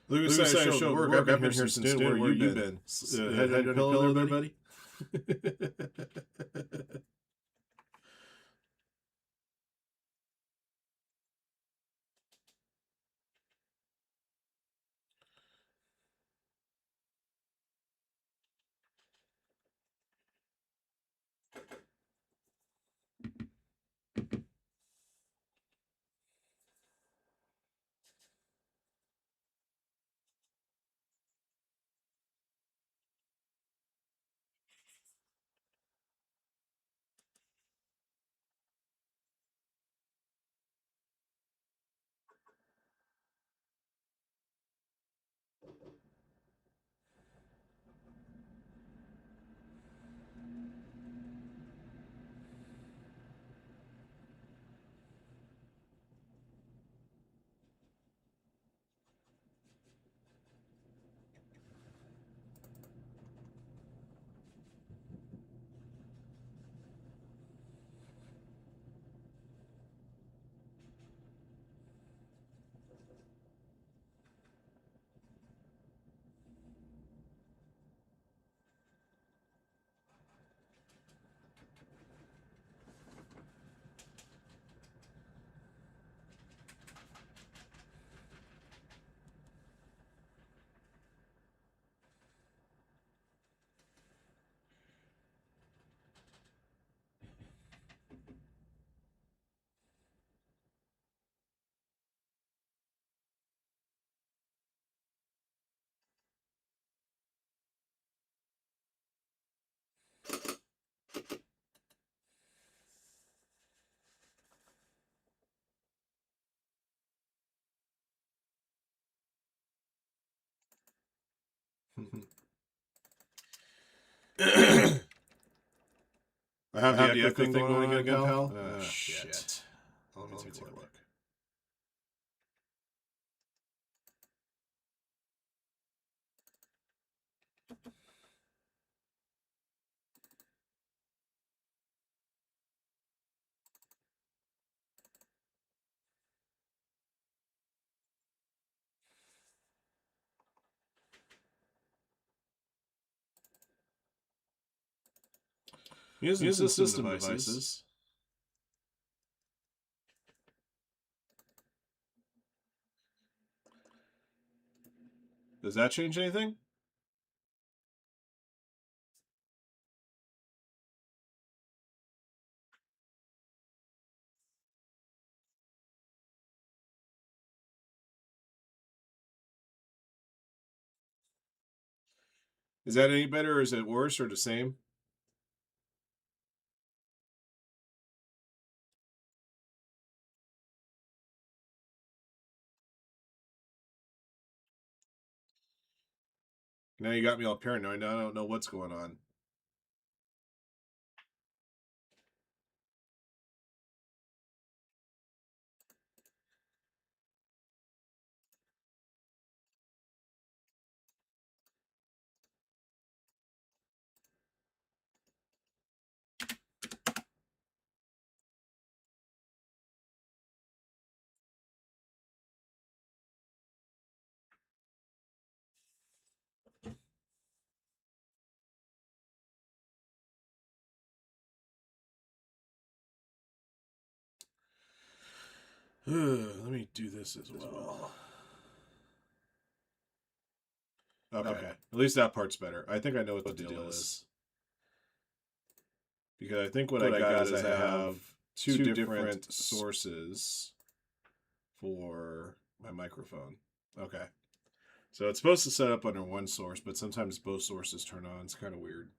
Lucas said I showed work. I've been here since noon. Where you been? Head on a pillow there, buddy? I have the echo thing going on again, pal. Shit. Let me take a look. Using system devices. Does that change anything? Is that any better, or is it worse, or the same? Now you got me all paranoid. Now I don't know what's going on. Let me do this as well. Okay. At least that part's better. I think I know what the deal is. Because I think what I got is I have two different sources for my microphone. Okay. So it's supposed to set up under one source, but sometimes both sources turn on. It's kind of weird.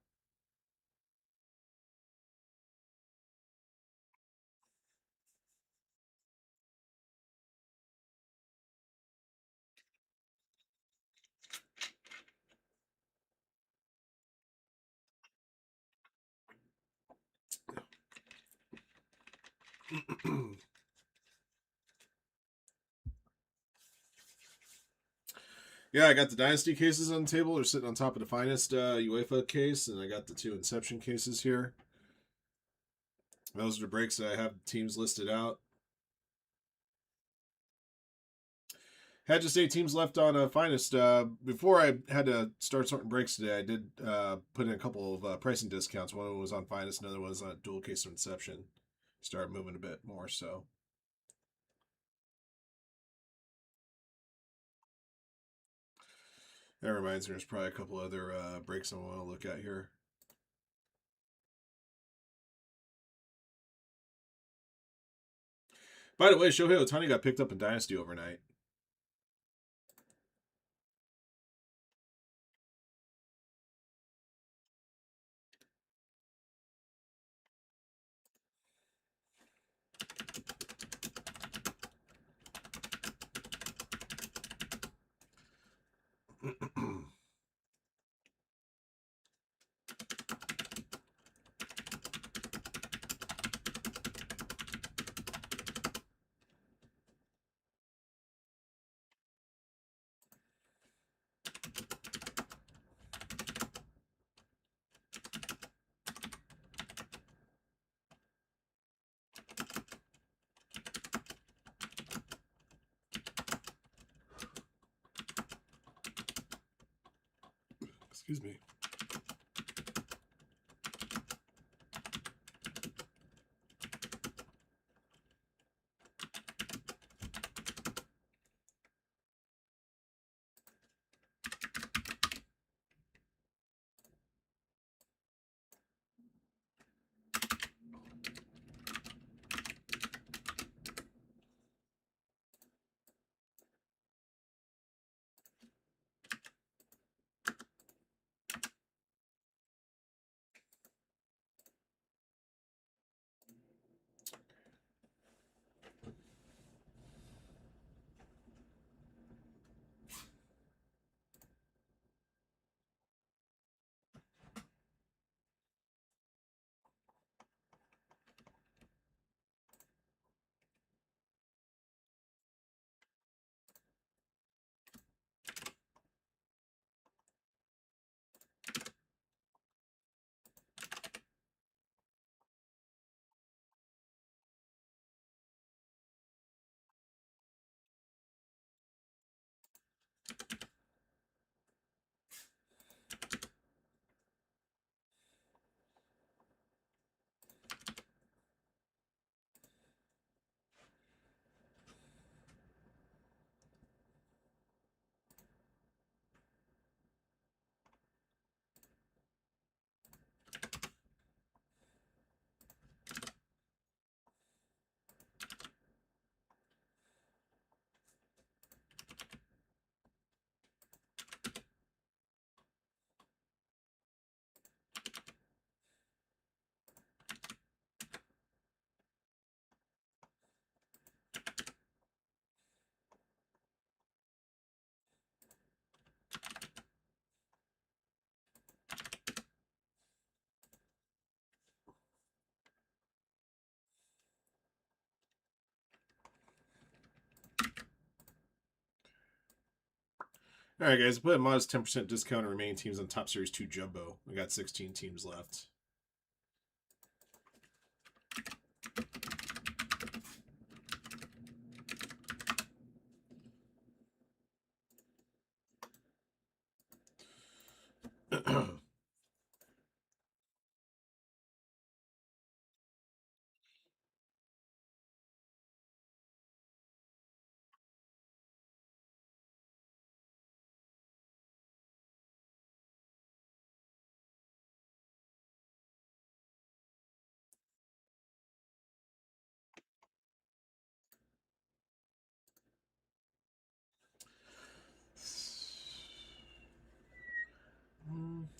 Yeah, I got the Dynasty cases on the table. They're sitting on top of the finest UEFA case, and I got the two Inception cases here. Those are the breaks that I have teams listed out. Had just 8 teams left on finest. Before I had to start sorting breaks today, I did put in a couple of pricing discounts. One of them was on finest, another one was on dual case of Inception. Start moving a bit more, so. That reminds me, there's probably a couple other breaks I want to look at here. By the way, Shohei Ohtani got picked up in Dynasty overnight. Excuse me. All right, guys. Put a modest 10% discount on remaining teams on Top Series 2 Jumbo. We got 16 teams left.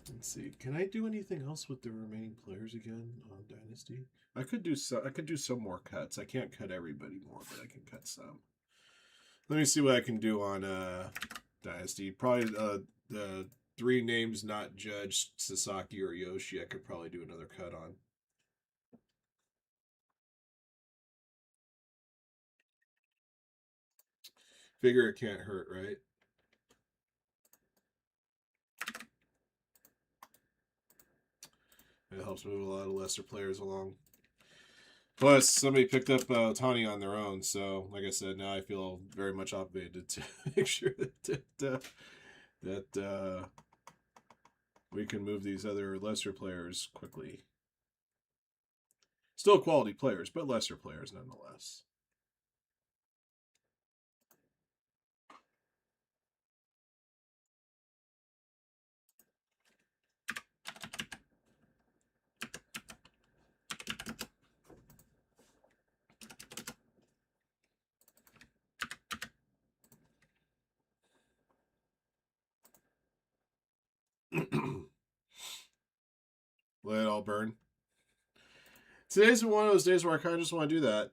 Let's see. Can I do anything else with the remaining players again on Dynasty? I could do so. I could do some more cuts. I can't cut everybody more, but I can cut some. Let me see what I can do on Dynasty. Probably the three names not judged, Sasaki or Yoshi. I could probably do another cut on. Figure it can't hurt, right? It helps move a lot of lesser players along. Plus, somebody picked up Tani on their own, so like I said, now I feel very much obligated to make sure that we can move these other lesser players quickly. Still quality players, but lesser players nonetheless. Let it all burn. Today's one of those days where I kind of just want to do that.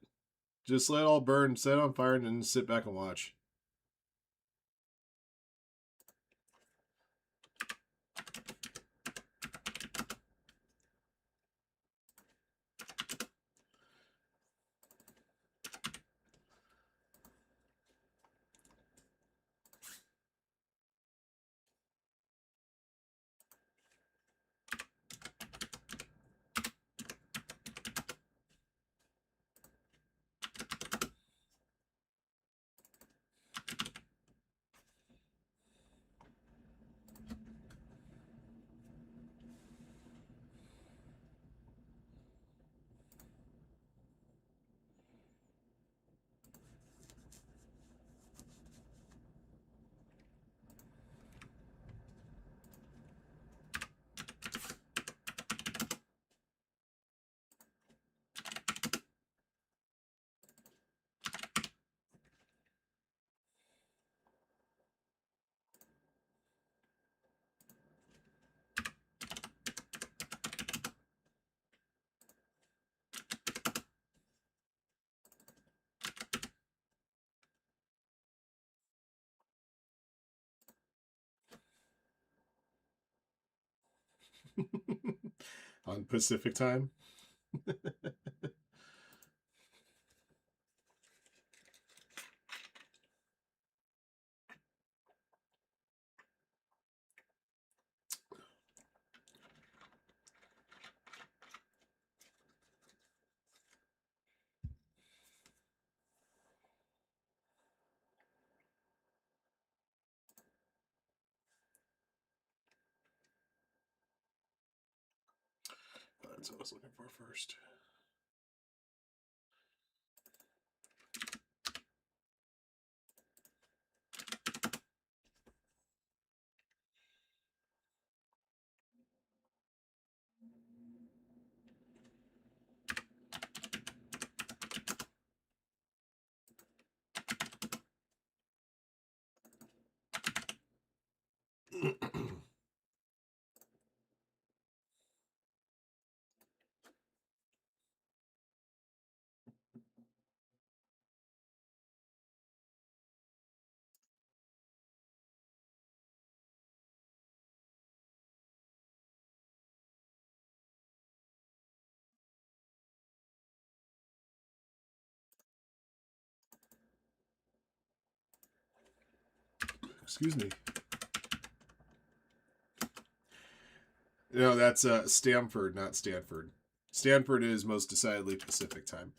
Just let it all burn, set it on fire, and then sit back and watch. On Pacific time. That's what I was looking for first. Excuse me. No, that's Stamford, not Stanford. Stanford is most decidedly Pacific time.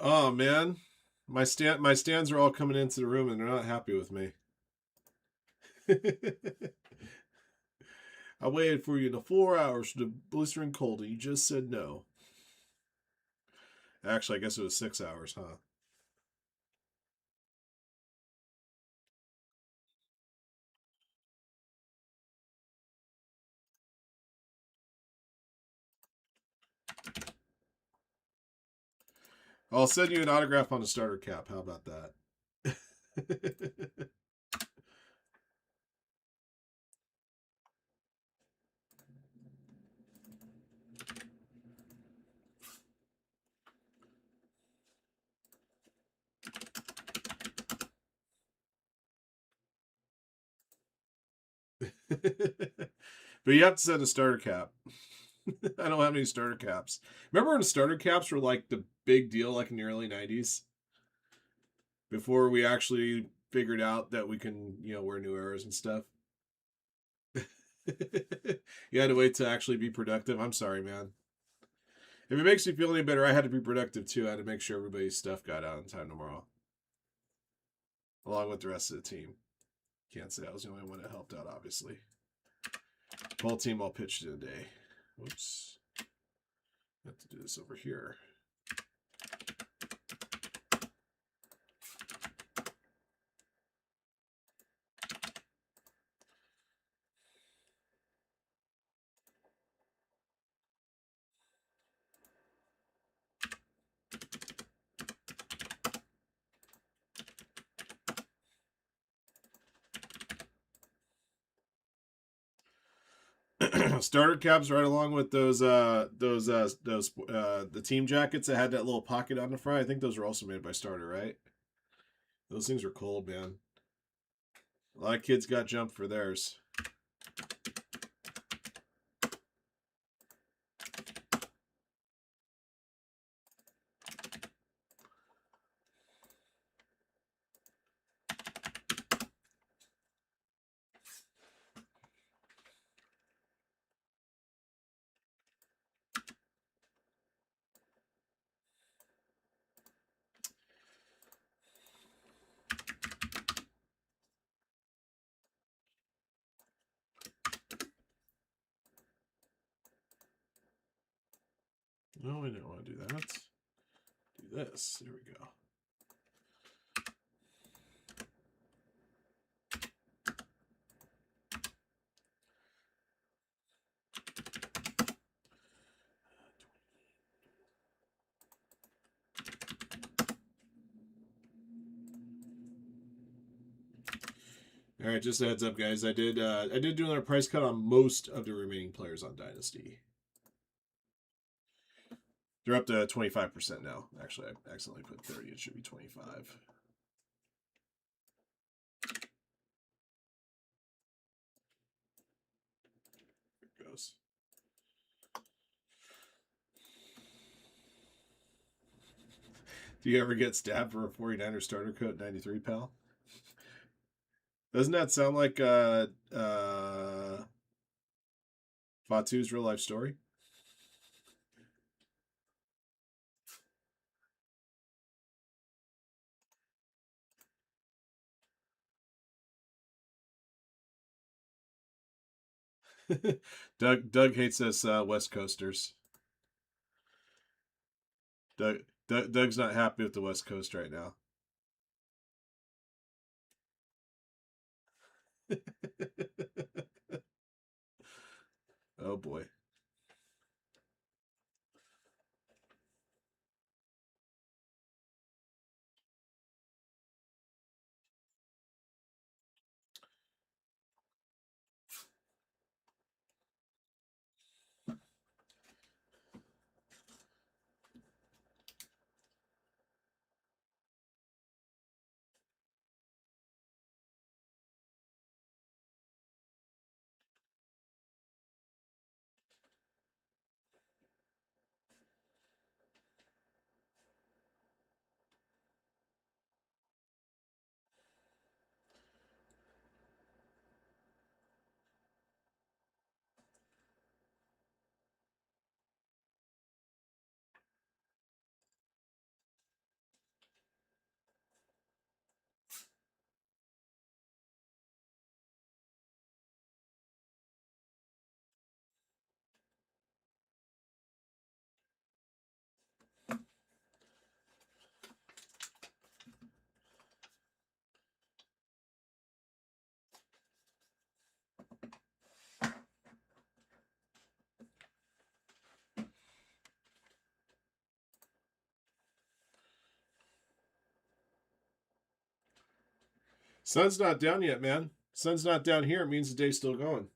Oh man, my stands are all coming into the room and they're not happy with me. I waited for you the 4 hours for the blistering cold and you just said no. Actually, I guess it was 6 hours, huh? I'll send you an autograph on a starter cap. How about that? But you have to send a starter cap. I don't have any starter caps. Remember when starter caps were like the big deal, like in the early '90s, before we actually figured out that we can, wear new eras and stuff. You had to wait to actually be productive. I'm sorry, man. If it makes you feel any better, I had to be productive too. I had to make sure everybody's stuff got out in time tomorrow, along with the rest of the team. Can't say I was the only one that helped out, obviously. The whole team all pitched in a day. Whoops. I have to do this over here. Starter caps right along with the team jackets that had that little pocket on the front. I think those were also made by Starter, right? Those things were cold, man. A lot of kids got jumped for theirs. No, we didn't want to do that. Do this. There we go. All right, just a heads up, guys. I did do another price cut on most of the remaining players on Dynasty. They're up to 25% now. Actually, I accidentally put 30. It should be 25. There it goes. Do you ever get stabbed for a 49er starter coat 93, pal? Doesn't that sound like Fatu's real life story? Doug hates us West Coasters. Doug's not happy with the West Coast right now. Oh boy. Sun's not down yet, man. Sun's not down here. It means the day's still going.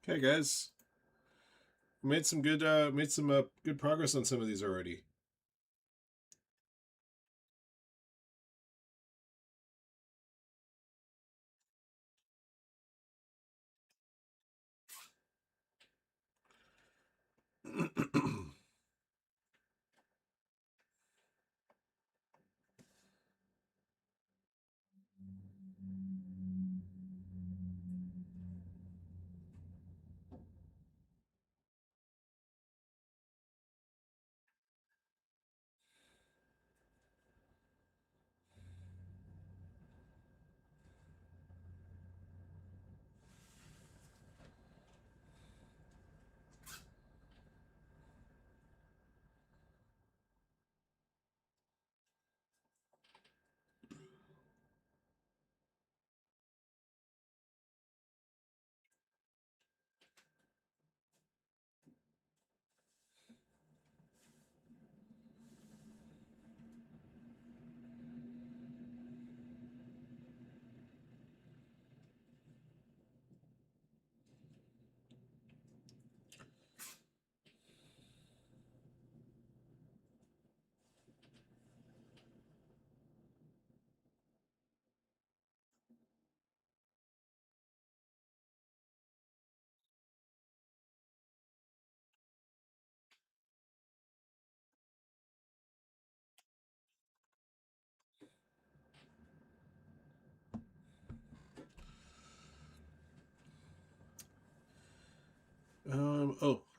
Okay, guys, made some good progress on some of these already.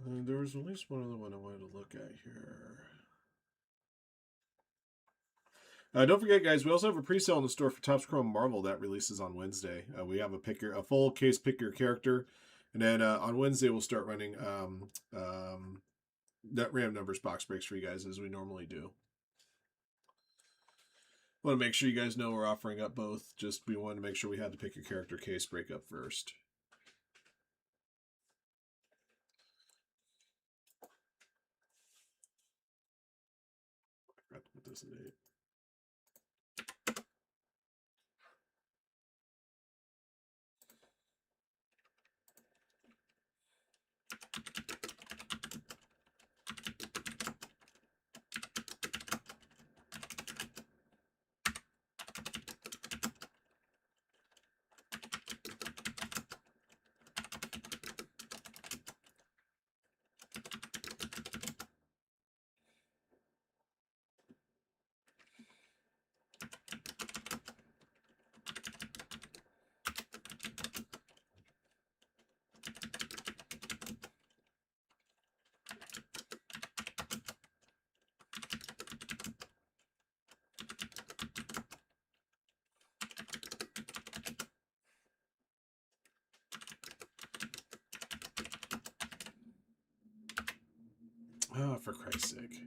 There was at least one other one I wanted to look at here. Don't forget, guys, we also have a pre-sale in the store for Topps Chrome Marvel that releases on Wednesday. We have a full case pick your character, and then on Wednesday we'll start running that random numbers box breaks for you guys as we normally do. Want to make sure you guys know we're offering up both. Just we wanted to make sure we had to pick your character case break up first. I forgot to put this in date. Oh, for Christ's sake.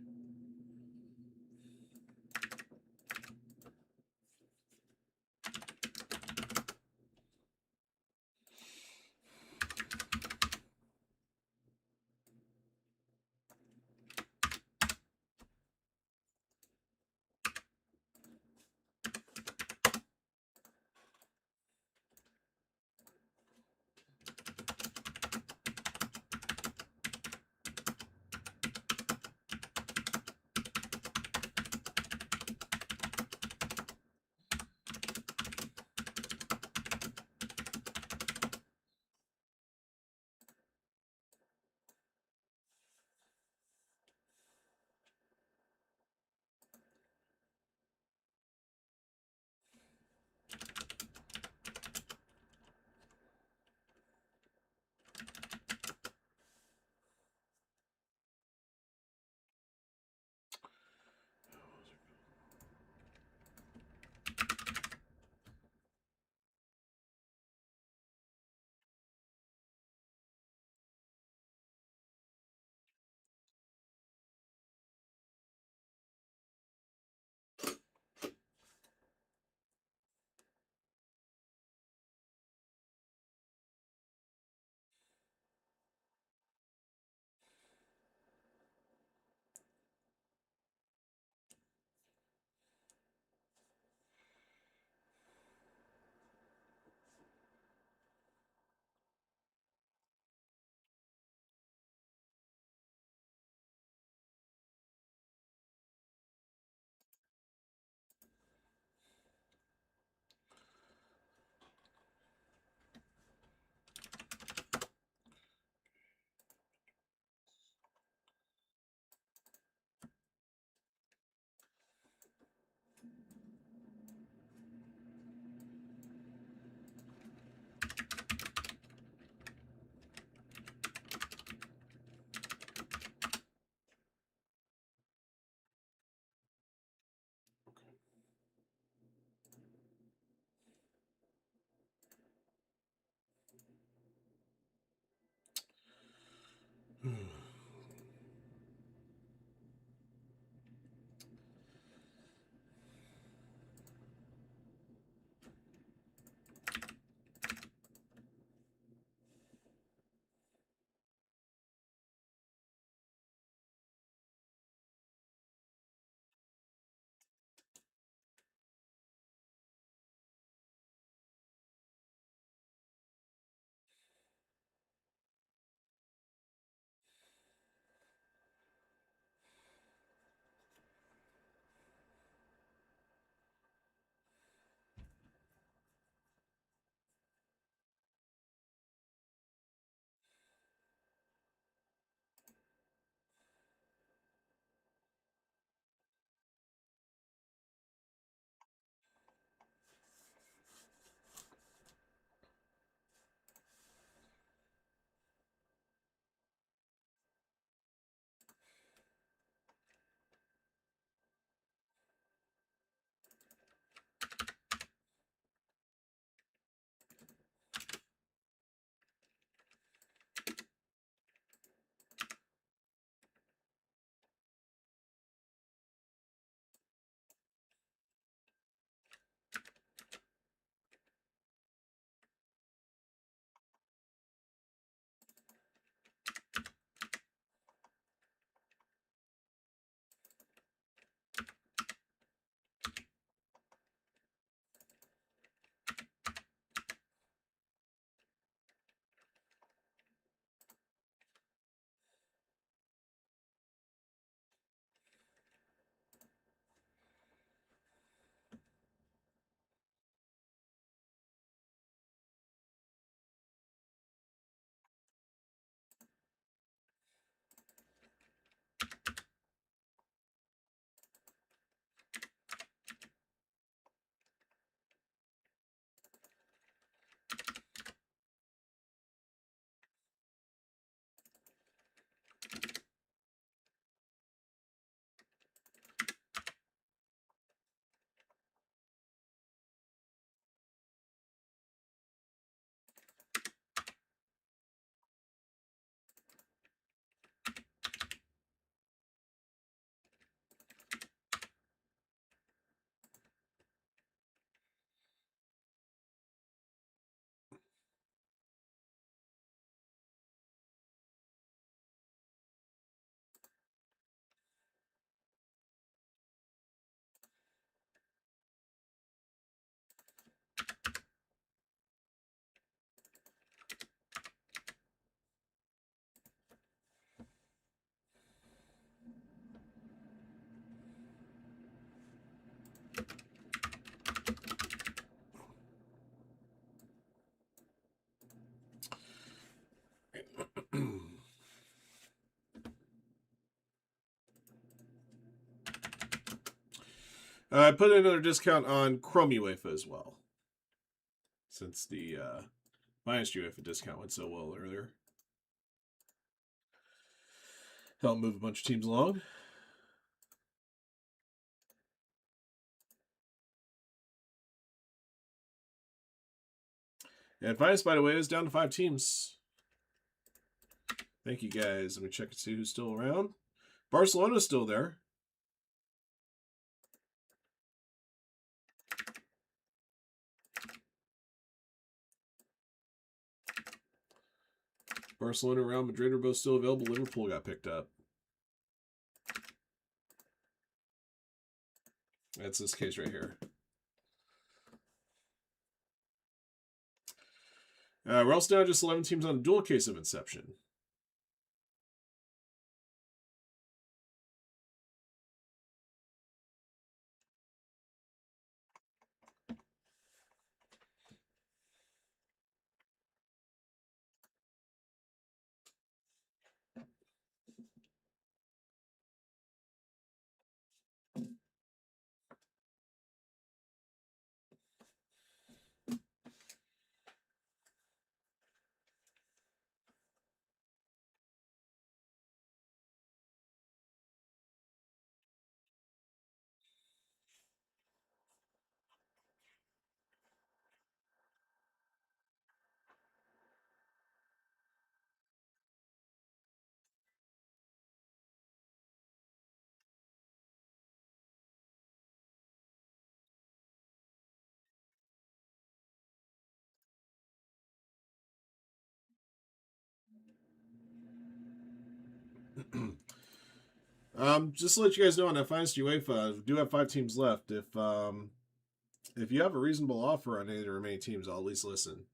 I put another discount on Chrome UEFA as well, since the minus UEFA discount went so well earlier. Help move a bunch of teams along. And Finest, by the way, is down to 5 teams. Thank you, guys. Let me check and see who's still around. Barcelona's still there. Barcelona and Real Madrid are both still available. Liverpool got picked up. That's this case right here. We're also now just 11 teams on a dual case of Inception. Just to let you guys know on that Finest UEFA, we do have 5 teams left. If you have a reasonable offer on any of the remaining teams, I'll at least listen.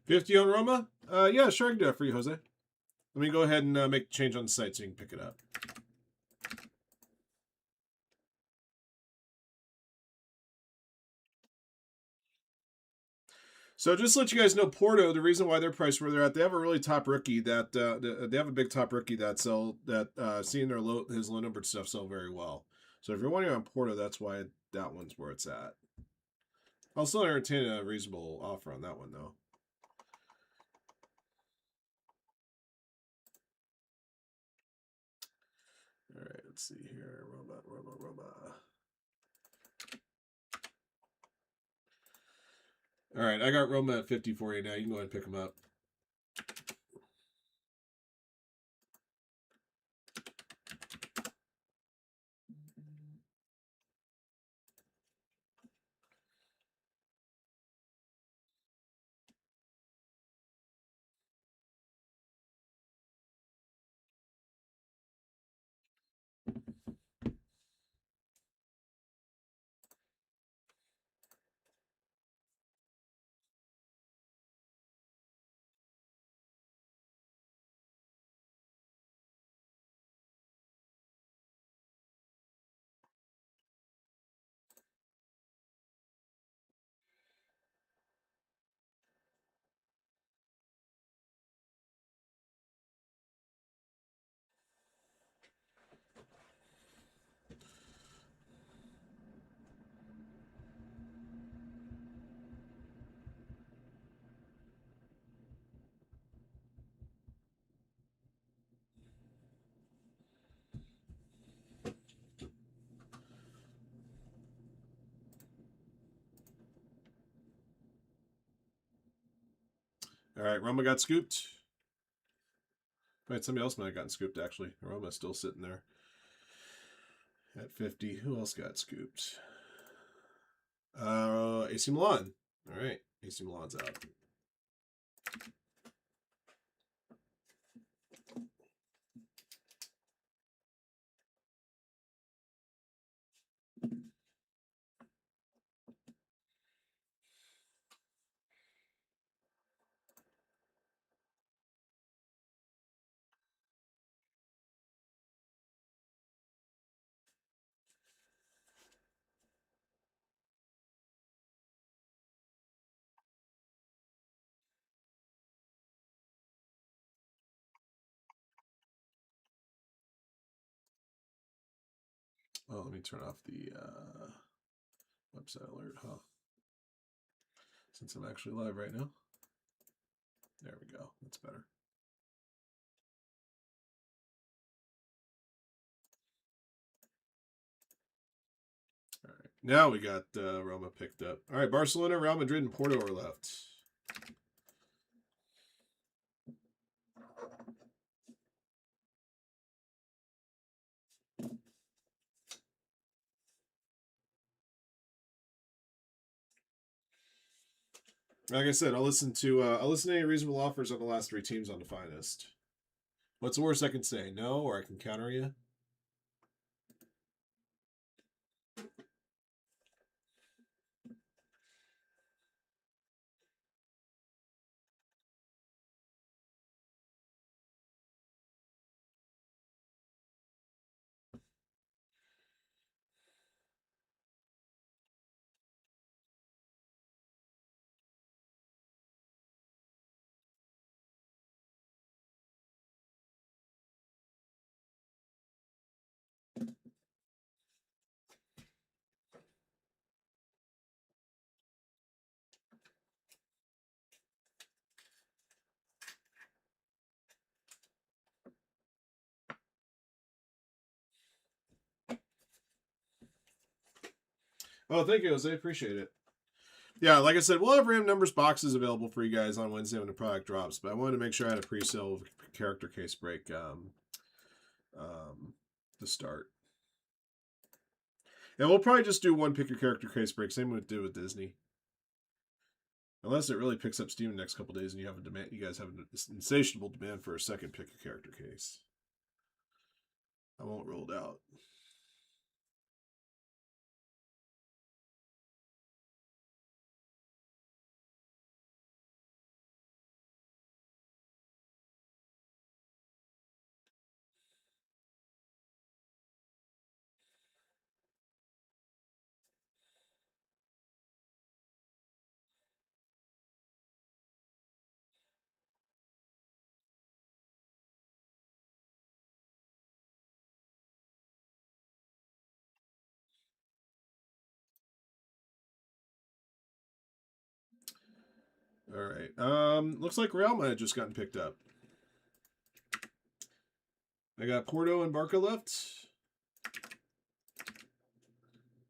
$50 on Roma? Yeah, sure, I can do that for you, Jose. Let me go ahead and make a change on the site so you can pick it up. So just to let you guys know, Porto, the reason why they're priced where they're at, they have a really top rookie that they have a big top rookie that seeing their his low numbered stuff sell very well. So if you're wondering on Porto, that's why that one's where it's at. I'll still entertain a reasonable offer on that one though. All right, let's see here. Roma. All right, I got Roma at 50 for you now. You can go ahead and pick them up. All right, Roma got scooped. Right, somebody else might have gotten scooped, actually. Roma's still sitting there at 50. Who else got scooped? AC Milan. All right, AC Milan's out. Oh, let me turn off the website alert, huh? Since I'm actually live right now. There we go. That's better. All right. Now we got Roma picked up. All right, Barcelona, Real Madrid, and Porto are left. Like I said, I'll listen to any reasonable offers on the last 3 teams on the finest. What's the worst I can say? No, or I can counter you. Oh, thank you, Jose. Appreciate it. Yeah, like I said, we'll have random numbers boxes available for you guys on Wednesday when the product drops. But I wanted to make sure I had a pre-sale character case break to start. And we'll probably just do one pick your character case break, same we did with Disney. Unless it really picks up steam in the next couple days and you have a demand, you guys have an insatiable demand for a second pick your character case. I won't rule it out. All right. Looks like Real might have just gotten picked up. I got Porto and Barca left.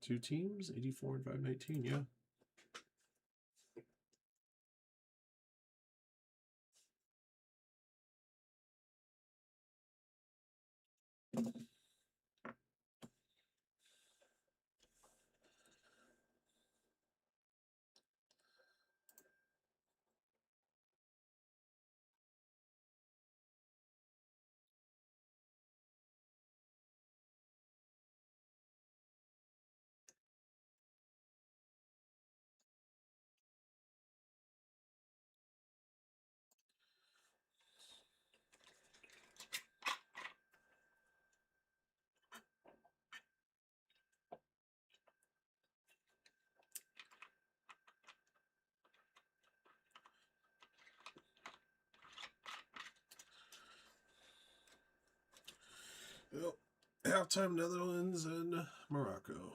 2 teams, 84 and 519. Yeah. Well, halftime Netherlands and Morocco.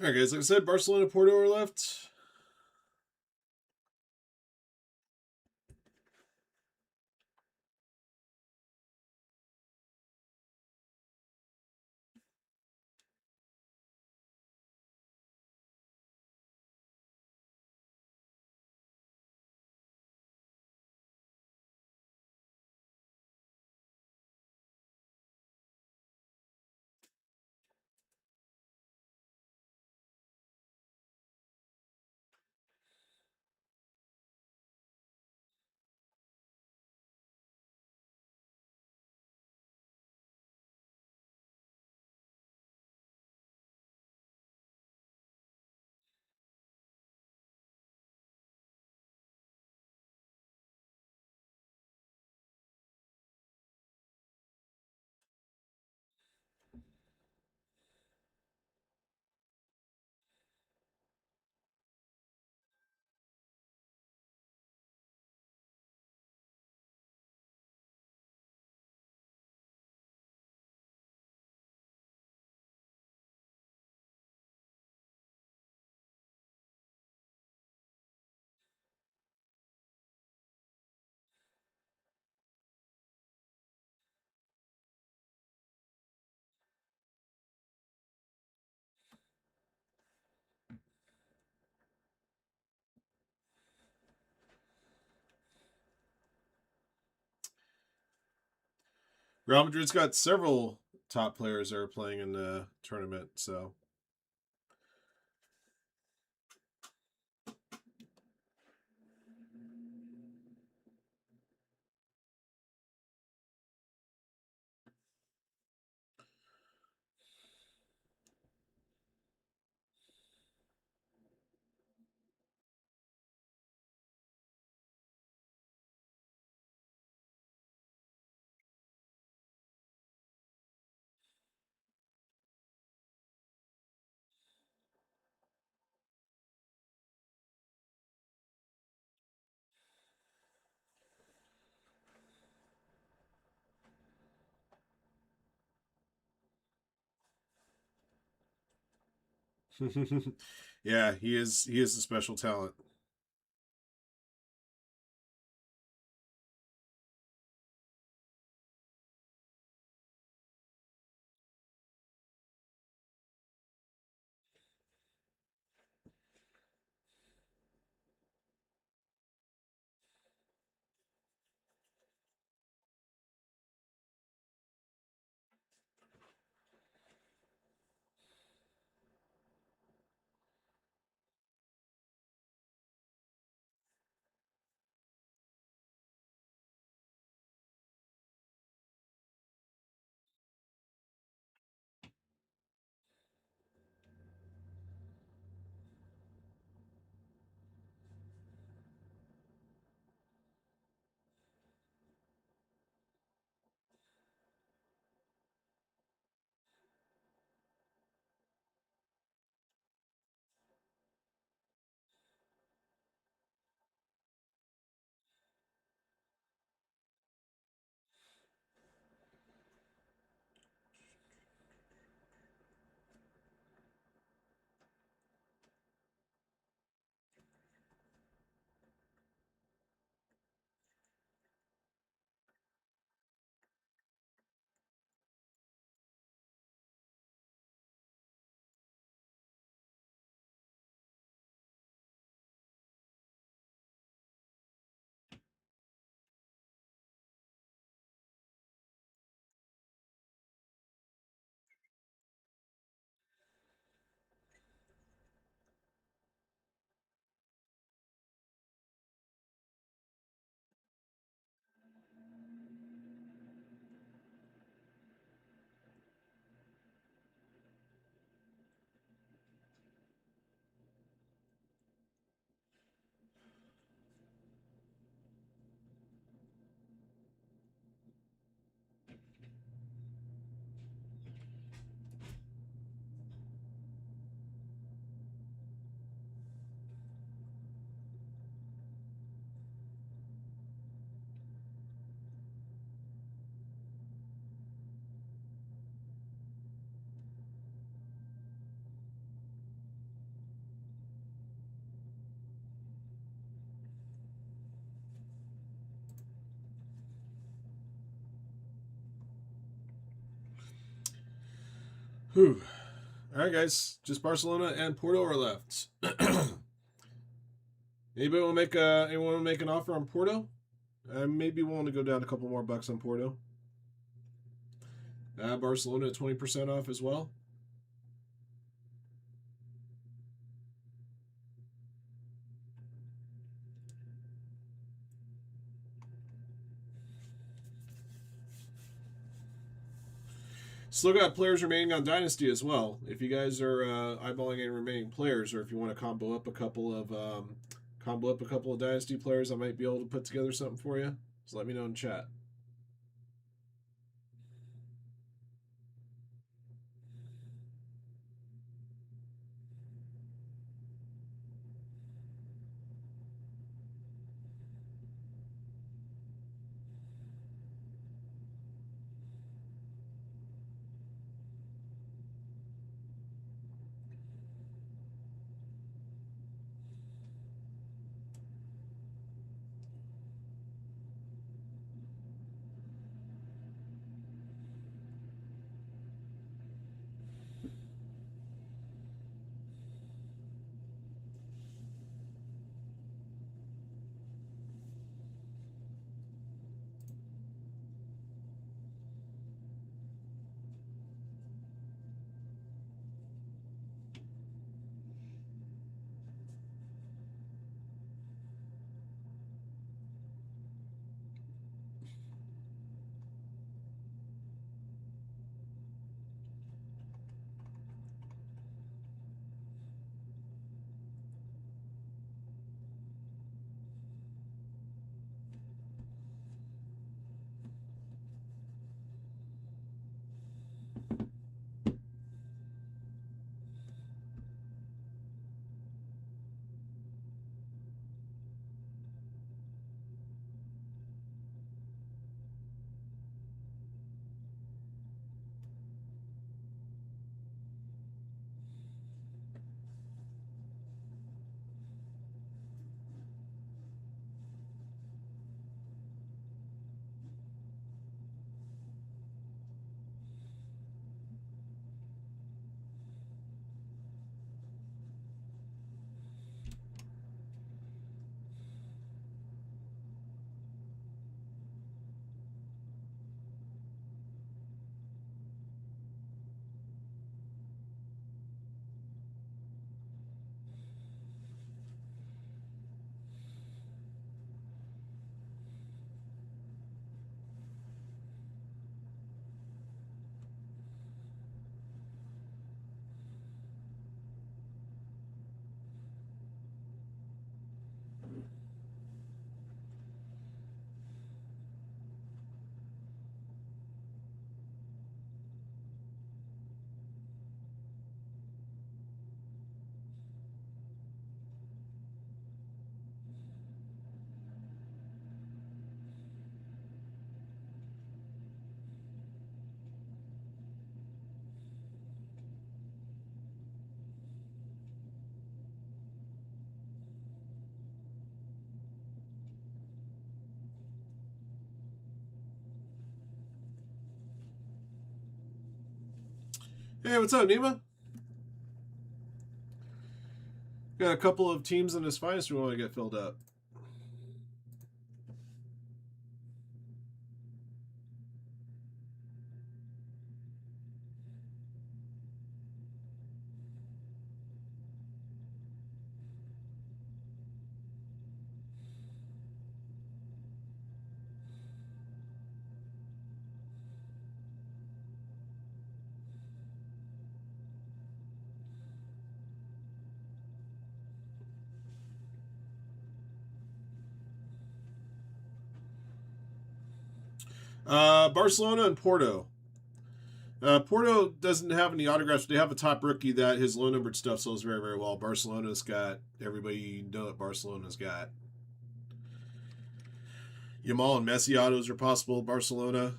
All right, guys. Like I said, Barcelona, Porto are left. Real Madrid's got several top players that are playing in the tournament, so yeah, he is a special talent. Whew. All right, guys. Just Barcelona and Porto are left. Anybody want to make anyone want to make an offer on Porto? I may be willing to go down a couple more bucks on Porto. Barcelona at 20% off as well. Still got players remaining on Dynasty as well. If you guys are eyeballing any remaining players, or if you want to combo up a couple of Dynasty players, I might be able to put together something for you. Just let me know in chat. Hey, what's up, Nima? Got a couple of teams in this finest we want to get filled up. Barcelona and Porto. Porto doesn't have any autographs. They have a top rookie that his low numbered stuff sells very, very well. Barcelona's got everybody you know that Barcelona's got. Yamal and Messi autos are possible. Barcelona.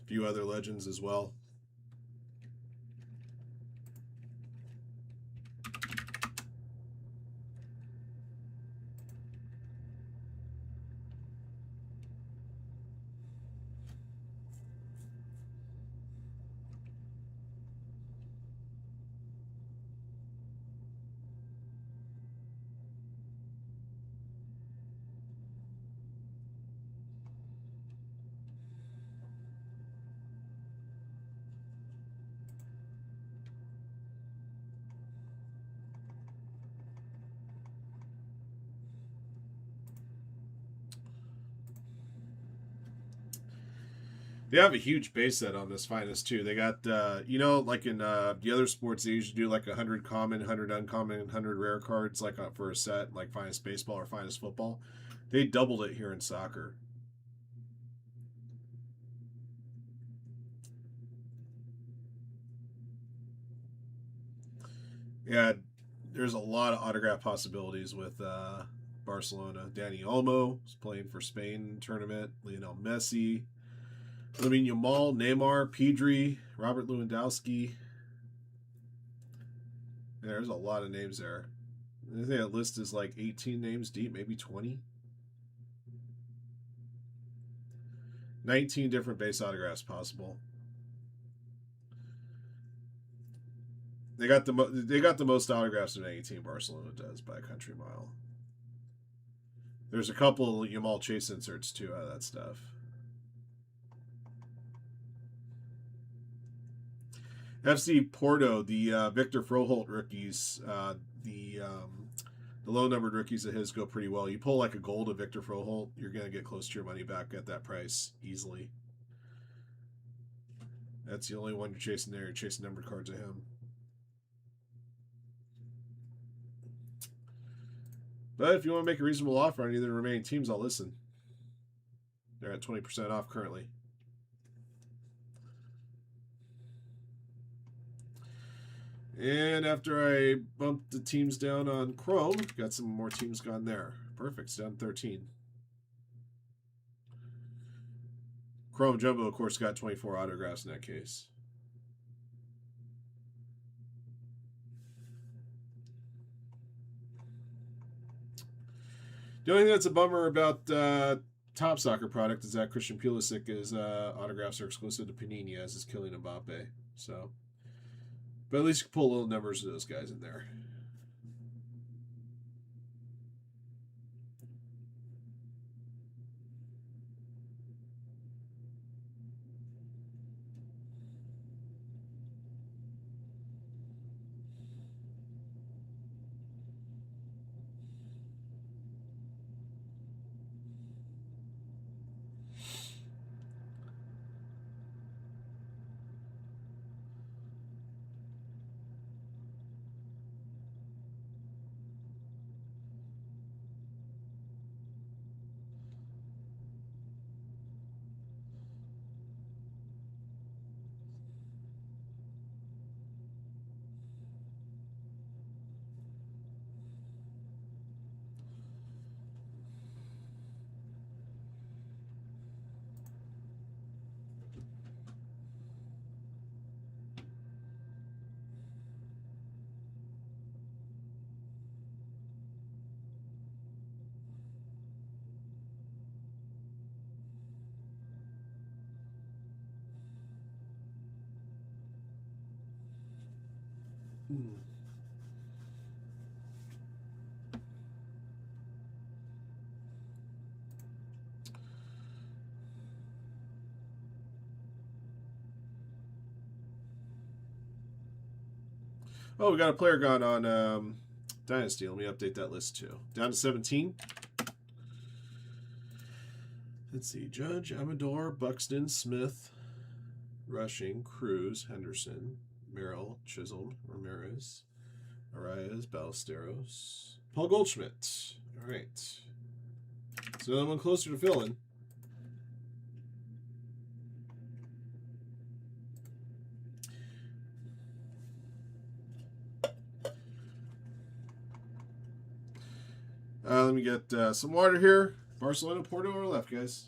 A few other legends as well. They have a huge base set on this finest too. They got you know, like in the other sports, they usually do like 100 common, 100 uncommon, 100 rare cards, like for a set, like finest baseball or finest football. They doubled it here in soccer. Yeah, there's a lot of autograph possibilities with Barcelona. Dani Olmo is playing for Spain tournament. Lionel Messi, Lamine Yamal, Neymar, Pedri, Robert Lewandowski. There's a lot of names there. I think that list is like 18 names deep, maybe 20. 19 different base autographs possible. They got the most autographs of any team. Barcelona does by a country mile. There's a couple Yamal Chase inserts too out of that stuff. FC Porto, the Victor Froholt rookies, the low numbered rookies of his go pretty well. You pull like a gold of Victor Froholt, you're going to get close to your money back at that price easily. That's the only one you're chasing there. You're chasing numbered cards of him. But if you want to make a reasonable offer on either of the remaining teams, I'll listen. They're at 20% off currently. And after I bumped the teams down on Chrome, got some more teams gone there. Perfect. It's down 13. Chrome Jumbo, of course, got 24 autographs in that case. The only thing that's a bummer about Top Soccer product is that Christian Pulisic's autographs are exclusive to Panini, as is Kylian Mbappe. So, but at least you can pull little numbers of those guys in there. Oh, we got a player gone on Dynasty. Let me update that list too. Down to 17. Let's see. Judge, Amador, Buxton, Smith, Rushing, Cruz, Henderson, Merrill, Chisholm, Ramirez, Arias, Ballesteros, Paul Goldschmidt. All right. So another one closer to filling. Let me get some water here. Barcelona, Porto, or left, guys.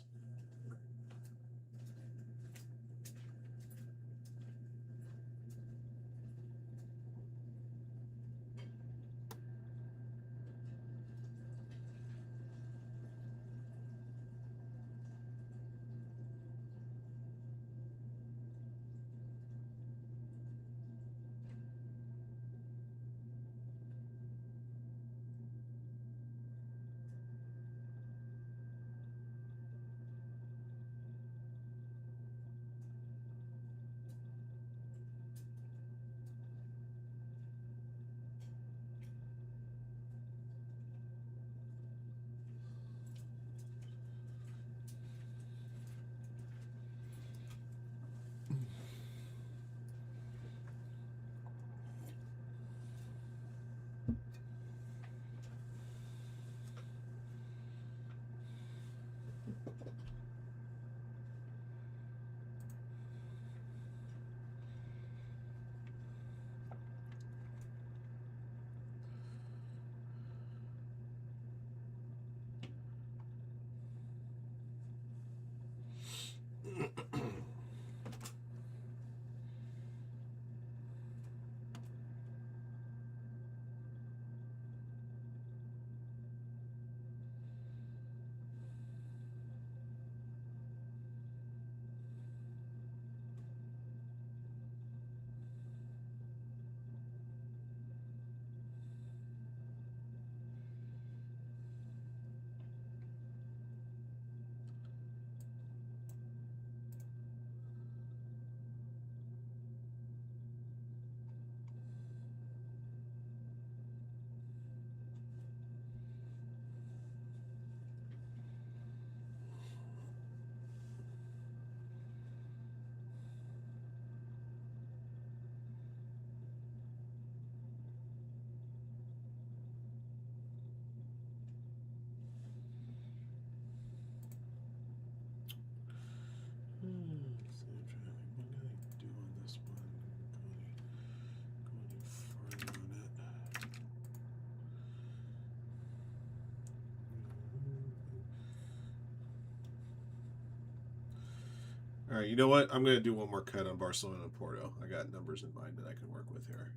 All right, you know what? I'm going to do one more cut on Barcelona and Porto. I got numbers in mind that I can work with here.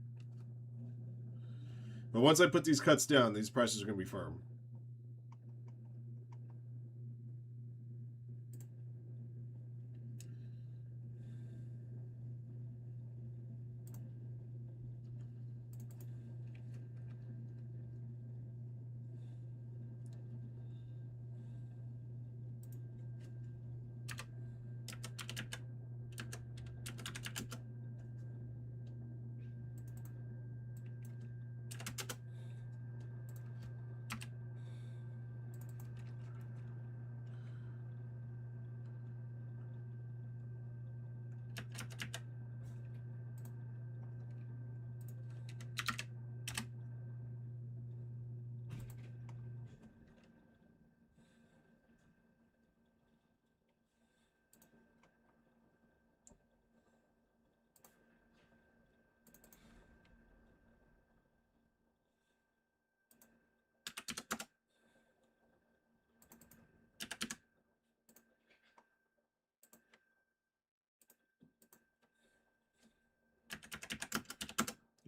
But once I put these cuts down, these prices are going to be firm.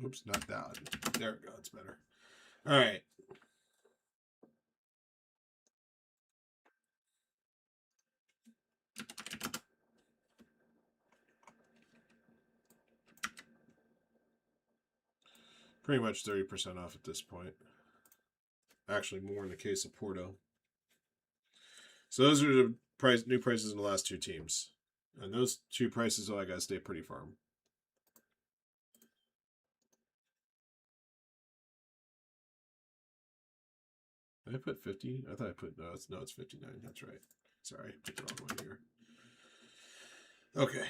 Oops, not that. There we go. It's better. All right. Pretty much 30% off at this point. Actually, more in the case of Porto. So those are the new prices in the last two teams. And those two prices, I got to stay pretty firm. Did I put 50? I thought I put, no, it's 59. That's right. Sorry, I put the wrong one here. Okay.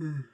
Ooh.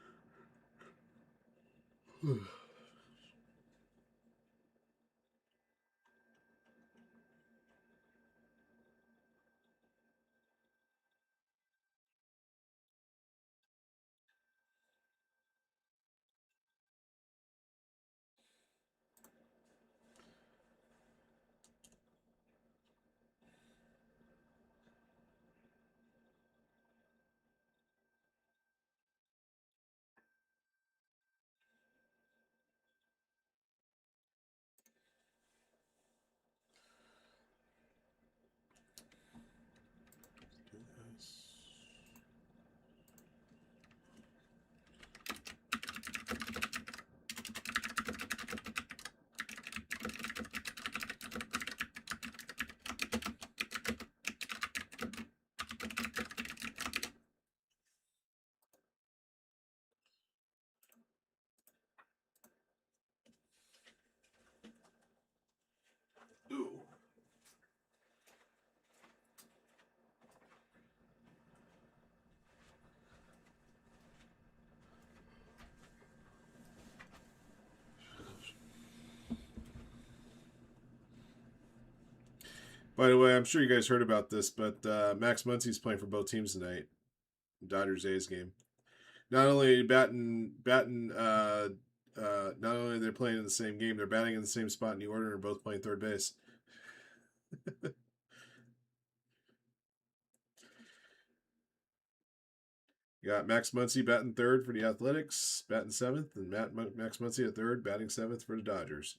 By the way, I'm sure you guys heard about this, but Max Muncy's playing for both teams tonight. Dodgers A's game. Not only not only they're playing in the same game, they're batting in the same spot in the order, and are both playing third base. You got Max Muncy batting third for the Athletics, batting seventh, and Max Muncy at third, batting seventh for the Dodgers.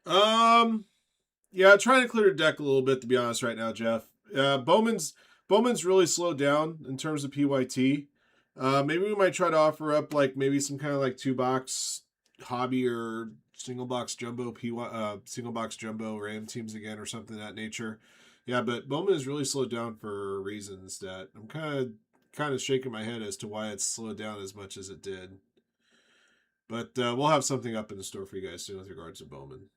um, yeah, trying to clear the deck a little bit to be honest right now, Jeff. Bowman's really slowed down in terms of PYT. Maybe we might try to offer up like maybe some kind of like 2 box hobby or single box jumbo RAM teams again or something of that nature. Yeah, but Bowman has really slowed down for reasons that I'm kind of shaking my head as to why it's slowed down as much as it did. But we'll have something up in the store for you guys soon with regards to Bowman.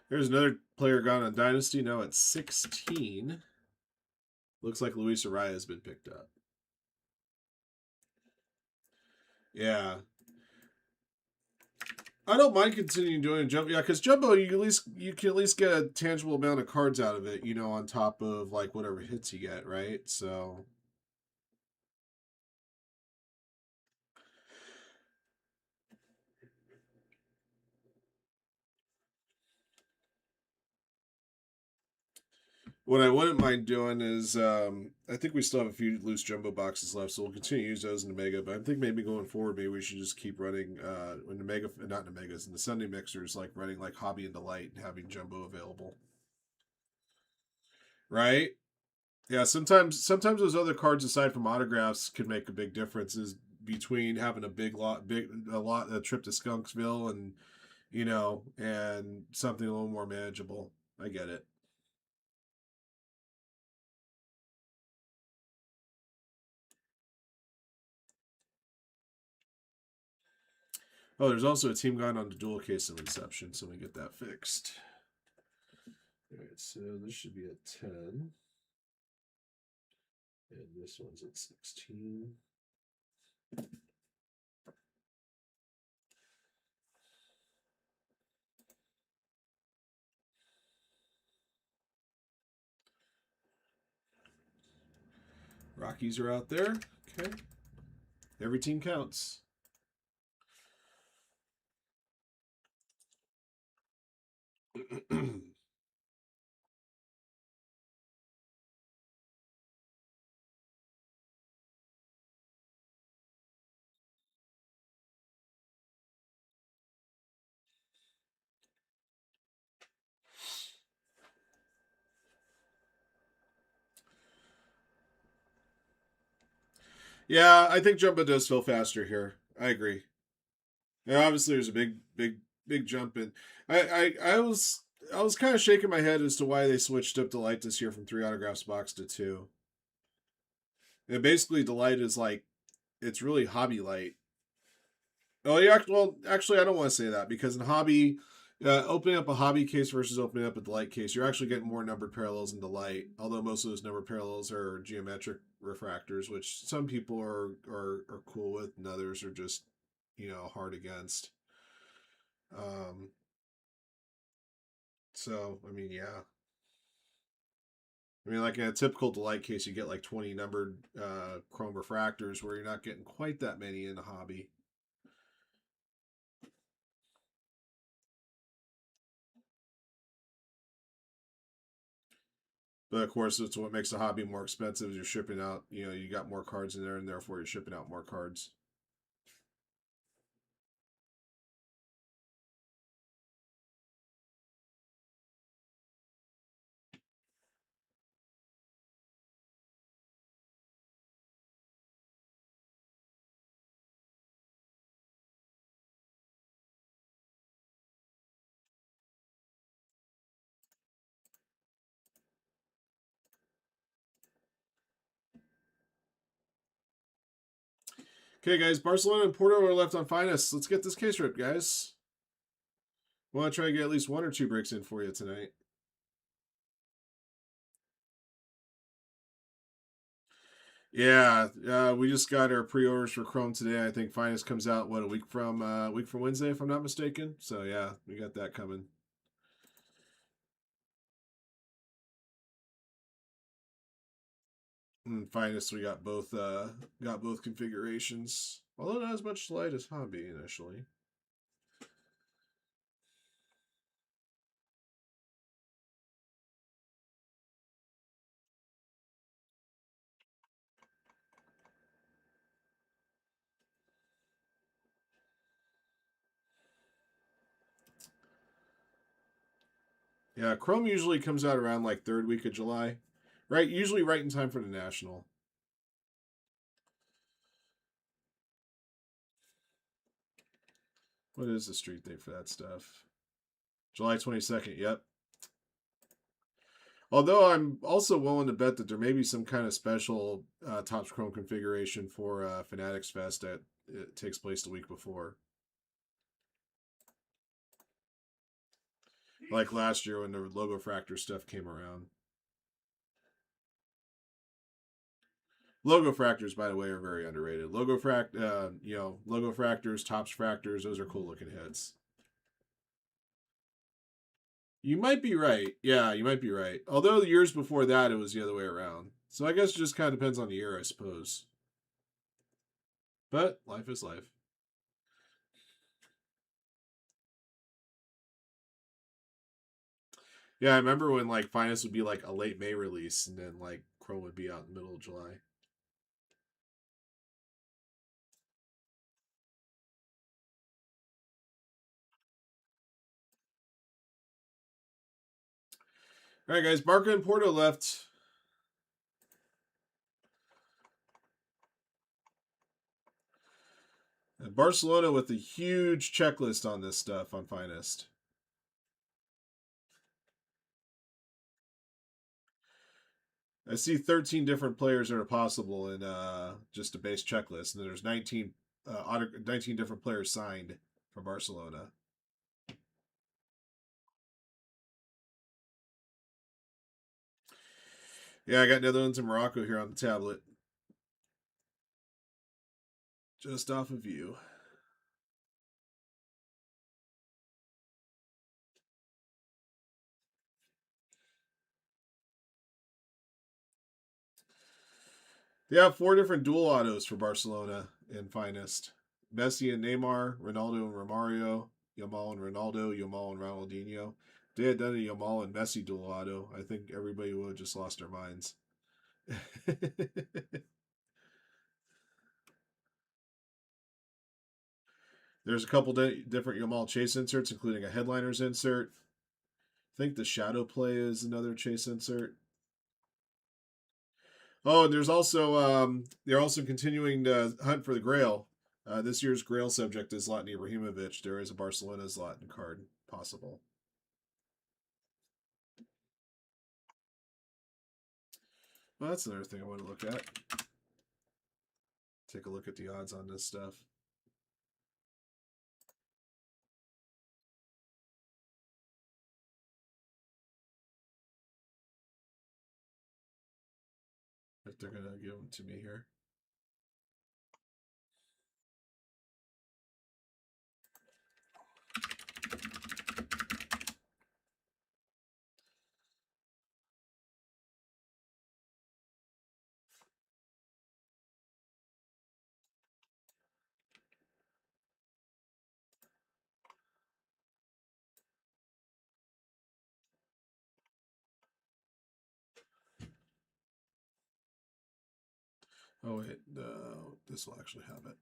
There's another player gone on Dynasty now at 16. Looks like Luis Araya has been picked up. Yeah, I don't mind continuing doing jumbo. Yeah, because jumbo, you can at least get a tangible amount of cards out of it. On top of like whatever hits you get, right? So what I wouldn't mind doing is, I think we still have a few loose jumbo boxes left, so we'll continue to use those in the mega. But I think maybe going forward, maybe we should just keep running in the mega, not in the megas, in the Sunday mixers, like running like hobby and delight and having jumbo available, right? Yeah, sometimes those other cards aside from autographs can make a big difference. Is between having a trip to Skunksville and something a little more manageable. I get it. Oh, there's also a team gone on the dual case of Inception, so we get that fixed. All right, so this should be at 10. And this one's at 16. Rockies are out there. Okay. Every team counts. Yeah, I think Jumbo does feel faster here. I agree. Yeah, obviously there's a big jump in. I was kind of shaking my head as to why they switched up Delight this year from 3 autographs box to 2. And basically Delight is like it's really hobby light. Oh yeah, well actually I don't want to say that because in hobby, opening up a hobby case versus opening up a Delight case, you're actually getting more numbered parallels in Delight. Although most of those numbered parallels are geometric refractors, which some people are cool with, and others are just hard against. Um, so I mean, yeah. I mean, like in a typical Delight case, you get like 20 numbered chrome refractors, where you're not getting quite that many in the hobby. But of course, it's what makes the hobby more expensive. Is you're shipping out, you got more cards in there, and therefore you're shipping out more cards. Okay, guys, Barcelona and Porto are left on finest. Let's get this case ripped, guys. We want to try to get at least 1 or 2 breaks in for you tonight. Yeah, we just got our pre-orders for Chrome today. I think Finest comes out a week from Wednesday, if I'm not mistaken. So yeah, we got that coming. And Finest, we got both configurations. Although not as much light as Hobby initially. Yeah, Chrome usually comes out around like third week of July, right? Usually right in time for the National. What is the street date for that stuff? July 22nd. Yep. Although I'm also willing to bet that there may be some kind of special Topps Chrome configuration for Fanatics Fest that it takes place the week before. Like last year when the Logo Fractor stuff came around. Logo Fractors, by the way, are very underrated. Logo Fractors, Topps Fractors, those are cool looking heads. You might be right. Yeah, you might be right. Although the years before that, it was the other way around. So I guess it just kind of depends on the year, I suppose. But life is life. Yeah, I remember when like Finest would be like a late May release, and then like Chrome would be out in the middle of July. All right, guys. Barca and Porto left. And Barcelona with a huge checklist on this stuff on Finest. I see 13 different players that are possible in just a base checklist, and there's 19 different players signed from Barcelona. Yeah, I got Netherlands and Morocco here on the tablet. Just off of view. They have 4 different dual autos for Barcelona in Finest. Messi and Neymar, Ronaldo and Romario, Yamal and Ronaldo, Yamal and Ronaldinho. If they had done a Yamal and Messi dual auto, I think everybody would have just lost their minds. There's a couple different Yamal chase inserts, including a headliners insert. I think the Shadow Play is another chase insert. Oh, and there's also they're also continuing to hunt for the Grail. This year's Grail subject is Zlatan Ibrahimovic. There is a Barcelona Zlatan card possible. Well, that's another thing I want to look at. Take a look at the odds on this stuff. If they're gonna give them to me here. Oh wait, this will actually have it.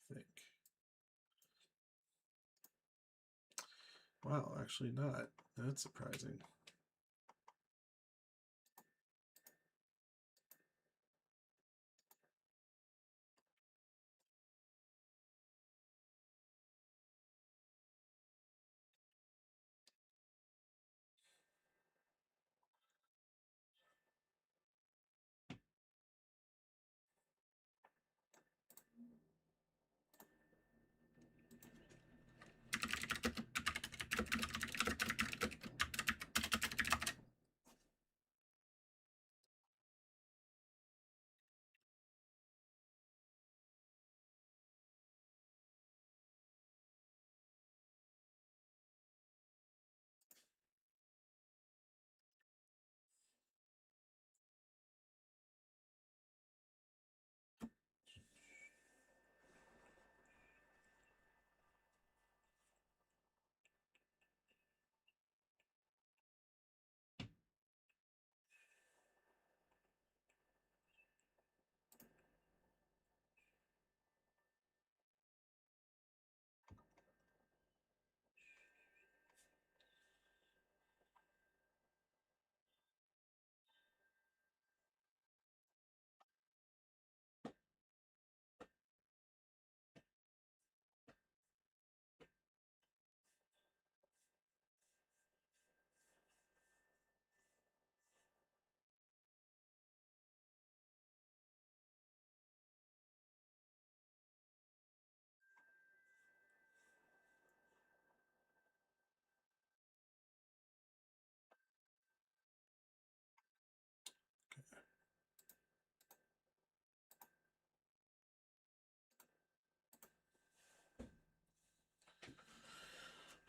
I think. Wow, actually not. That's surprising.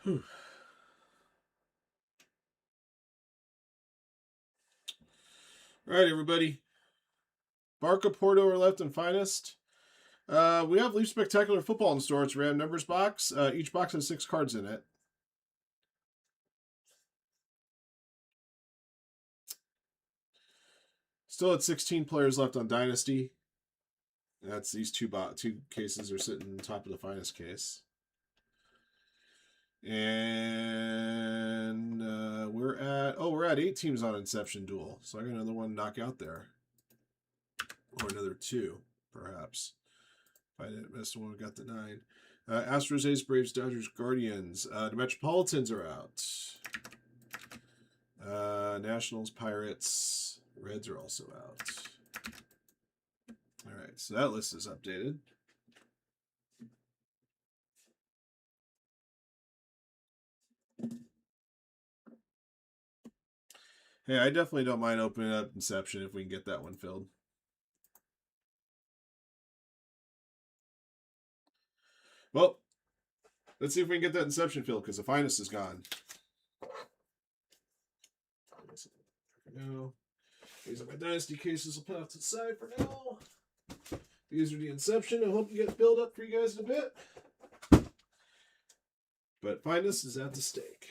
Whew. All right, everybody. Barca, Porto are left and finest. We have Leaf Spectacular Football in store. It's a random numbers box. Each box has 6 cards in it. Still at 16 players left on Dynasty. That's these two cases are sitting top of the finest case. And we're at 8 teams on Inception Duel. So I got another one to knock out there. Or another 2, perhaps. If I didn't miss one, we got the 9. Astros, A's, Braves, Dodgers, Guardians. The Metropolitans are out. Nationals, Pirates, Reds are also out. All right, so that list is updated. Hey, I definitely don't mind opening up Inception if we can get that one filled. Well, let's see if we can get that Inception filled because the finest is gone. No. These are my Dynasty cases. I'll put off to the side for now. These are the Inception. I hope you get filled up for you guys in a bit. But finest is at the stake.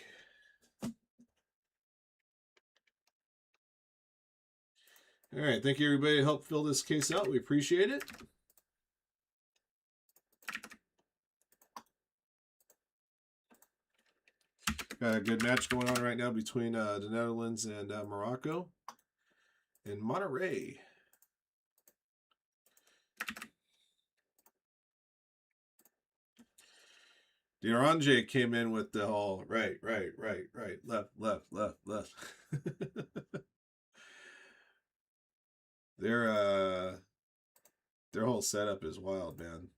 All right. Thank you, everybody, to help fill this case out. We appreciate it. Got a good match going on right now between the Netherlands and Morocco and Monterrey. The Orange came in with the whole right, left. Their whole setup is wild, man.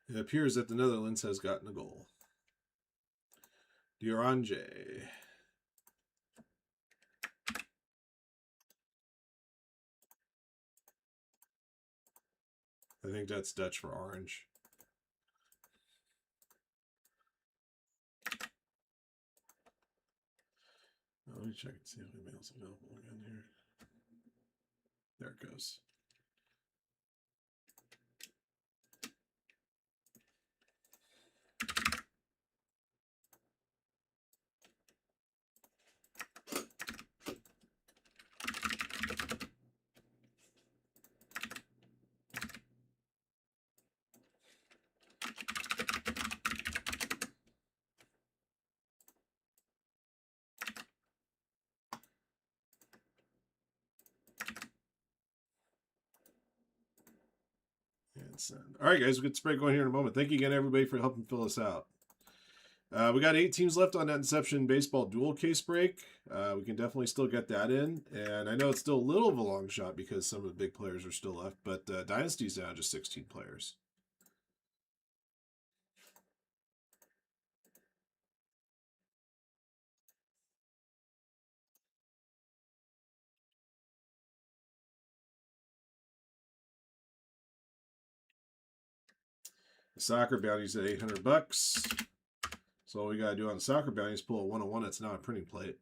It appears that the Netherlands has gotten a goal. The Orange. I think that's Dutch for orange. Let me check and see if the mail's available again here. There it goes. And send. All right, guys, we'll get spread going here in a moment. Thank you again, everybody, for helping fill us out. We got 8 teams left on that Inception Baseball dual case break. We can definitely still get that in. And I know it's still a little of a long shot because some of the big players are still left, but Dynasty's now just 16 players. The soccer bounty's at 800 bucks. So all we got to do on the soccer bounty is pull a 101 that's not a printing plate.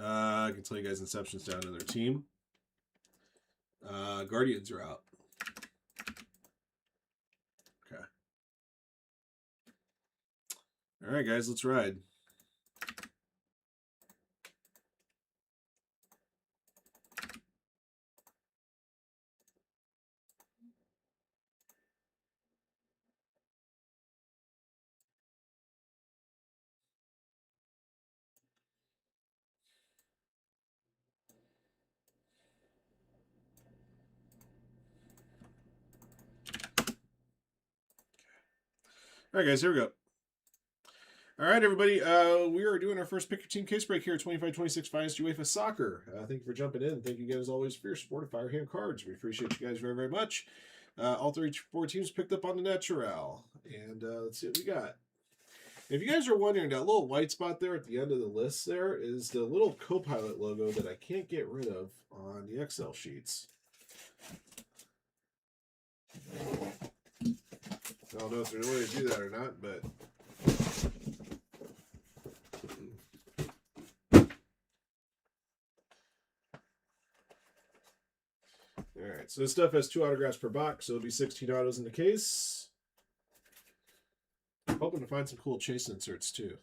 I can tell you guys Inception's down to their team. Guardians are out. Okay. All right, guys, let's ride. All right, guys, here we go. All right, everybody. We are doing our first Pick Your Team case break here at 25-26 Finest UEFA Soccer. Thank you for jumping in. Thank you guys always for your support of Firehand Cards. We appreciate you guys very, very much. All four teams picked up on the natural. And let's see what we got. If you guys are wondering, that little white spot there at the end of the list there is the little Copilot logo that I can't get rid of on the Excel sheets. I don't know if there's a way to do that or not, but... Alright, so this stuff has 2 autographs per box, so it'll be 16 autos in the case. I'm hoping to find some cool chase inserts, too.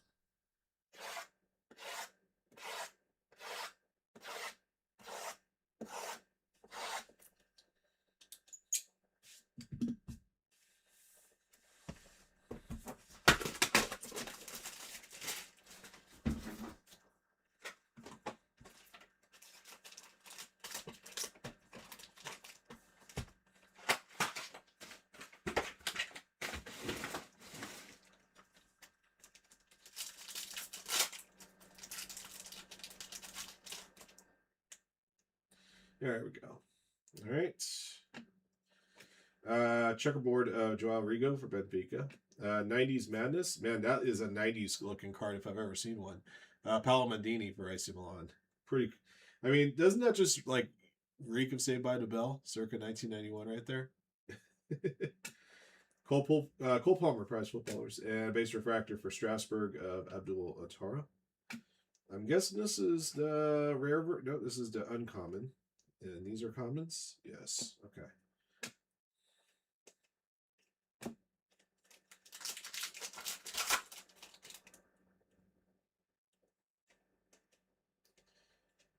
There we go. All right. Checkerboard Joao Rigo for Benfica. 90s Madness. Man, that is a 90s looking card if I've ever seen one. Paolo Maldini for AC Milan. Pretty. I mean, doesn't that just like reek of Saved by the Bell, circa 1991, right there? Cole Palmer prize footballers and base refractor for Strasbourg of Abdul Atara. I'm guessing this is the rare. No, this is the uncommon. And these are commons? Yes. Okay.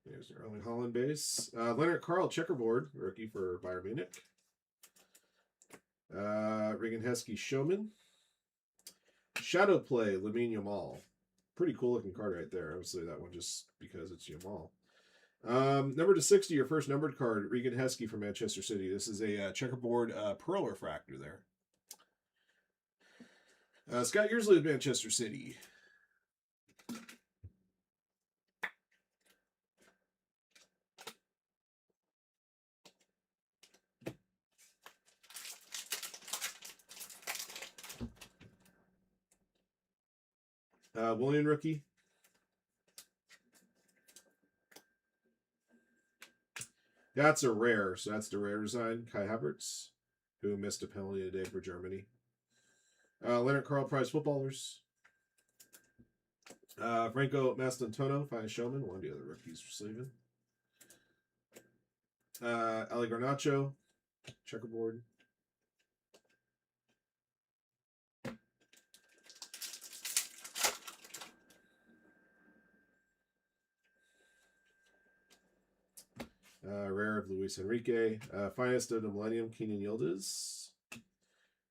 There's the Erling Haaland base. Leonard Carl checkerboard, rookie for Bayern Munich. Regan Heskey Showman. Shadow Play, Lamine Yamal. Pretty cool looking card right there. Obviously that one just because it's Yamal. Number to 60, your first numbered card, Regan Heskey from Manchester City. This is a checkerboard pearl refractor there. Scott Yearsley of Manchester City. William rookie. That's a rare, so that's the rare design. Kai Havertz, who missed a penalty today for Germany. Leonard Carl prize footballers. Franco Mastantuono, fine showman, one of the other rookies for sleeving. Ali Garnacho, checkerboard. Rare of Luis Enrique. Finest of the Millennium, Keenan Yildiz.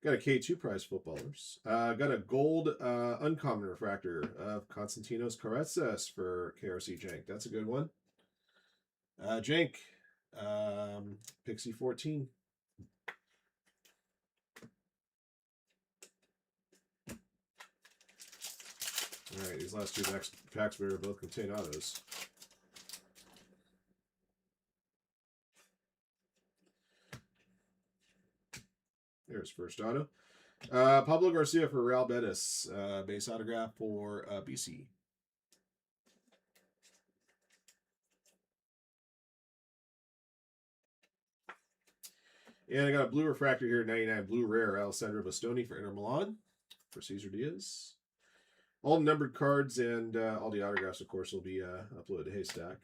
Got a K2 prize footballers. Got a gold uncommon refractor of Konstantinos Karetsas for KRC Jank. That's a good one. Jank. Pixie 14. All right, these last two packs both contain autos. There's first auto. Pablo Garcia for Real Betis. Base autograph for BC. And I got a blue refractor here, 99 blue rare, Alessandro Bastoni for Inter Milan for Cesar Diaz. All numbered cards and all the autographs, of course, will be uploaded to Haystack.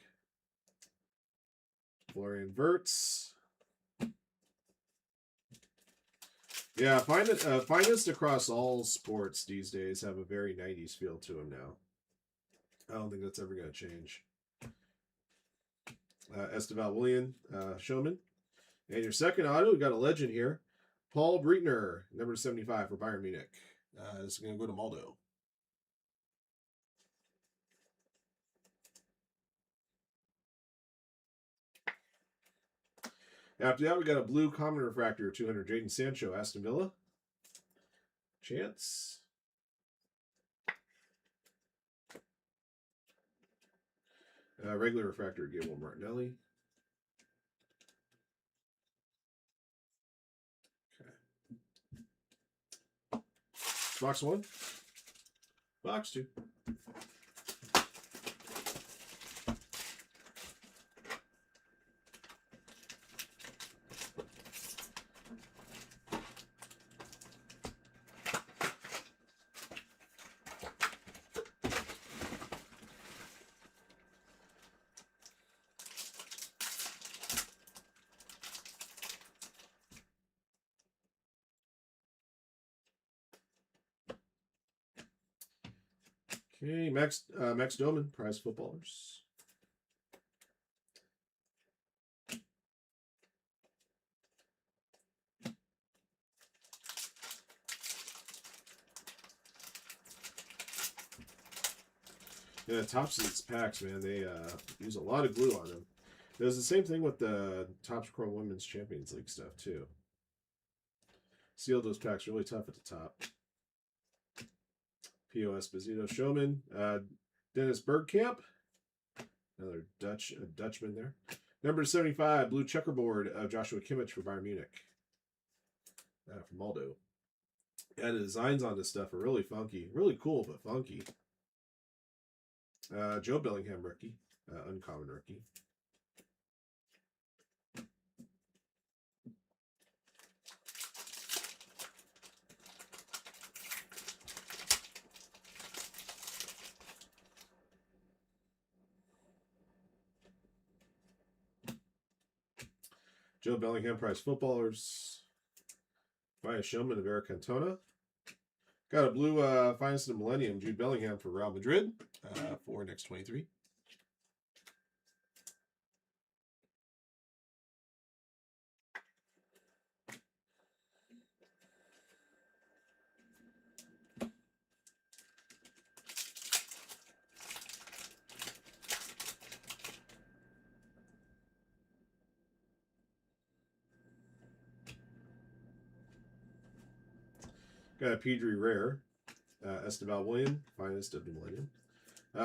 Florian Wirtz. Yeah, finest across all sports these days have a very 90s feel to them now. I don't think that's ever going to change. Esteval William, Showman. And your second auto, we got a legend here. Paul Breitner, number 75 for Bayern Munich. This is going to go to Maldo. After that, we got a blue common refractor, 200, Jadon Sancho, Aston Villa. Chance. Regular refractor, Gabriel Martinelli. Okay. Box 1. Box 2. Okay, Max Doman, prize footballers. Yeah, Topps Seats packs, man, they use a lot of glue on them. There's the same thing with the Topps Chrome Women's Champions League stuff, too. Sealed those packs really tough at the top. P.O. Esposito, Showman. Dennis Bergkamp. Another Dutchman there. Number 75, blue checkerboard of Joshua Kimmich for Bayern Munich. From Maldo. Yeah, the designs on this stuff are really funky. Really cool, but funky. Joe Bellingham rookie. Uncommon rookie. Joe Bellingham, prize footballers. Finest Showman of Eric Cantona. Got a blue Finest of the Millennium, Jude Bellingham for Real Madrid for next 23. Got a Pedri Rare, Esteval William, Finest of the Millennium.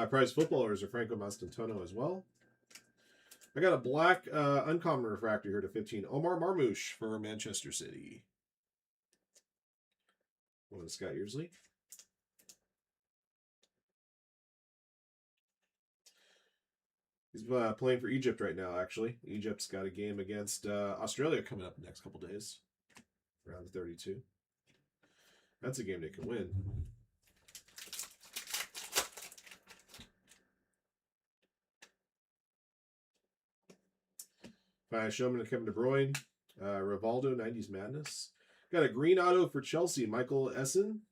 Prize footballers are Franco Mastantuono as well. I got a black uncommon refractor here to 15. Omar Marmouche for Manchester City. One of Scott Yearsley. He's playing for Egypt right now, actually. Egypt's got a game against Australia coming up in the next couple days. Round of 32. That's a game they can win. Showman and Kevin De Bruyne. Rivaldo, 90s Madness. Got a green auto for Chelsea, Michael Essen.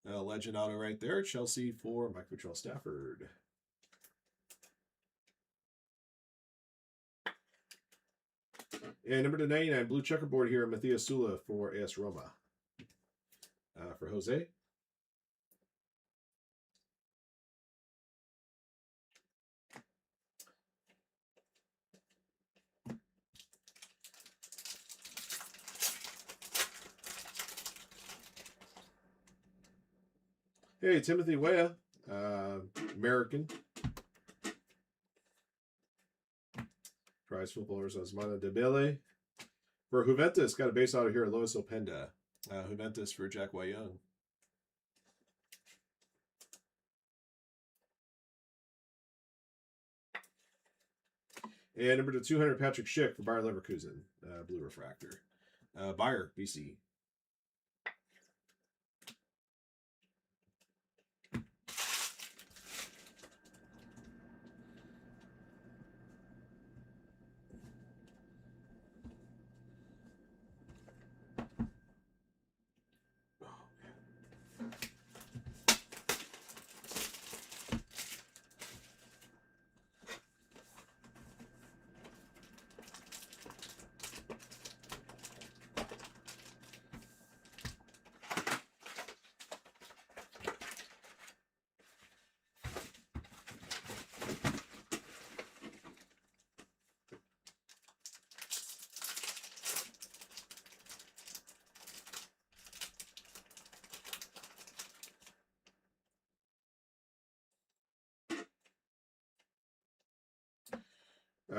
Legend auto right there. Chelsea for Mike Patrell Stafford. And number 299, blue checkerboard here, Matthias Sula for AS Roma. For Jose. Hey, Timothy Weah, American. Prize footballers, Osmana Dembele. For Juventus, got a base auto here, Lois Openda. Who meant this for Jack Y. Young? And number to 200, Patrick Schick for Bayer Leverkusen, blue refractor. Bayer, BC.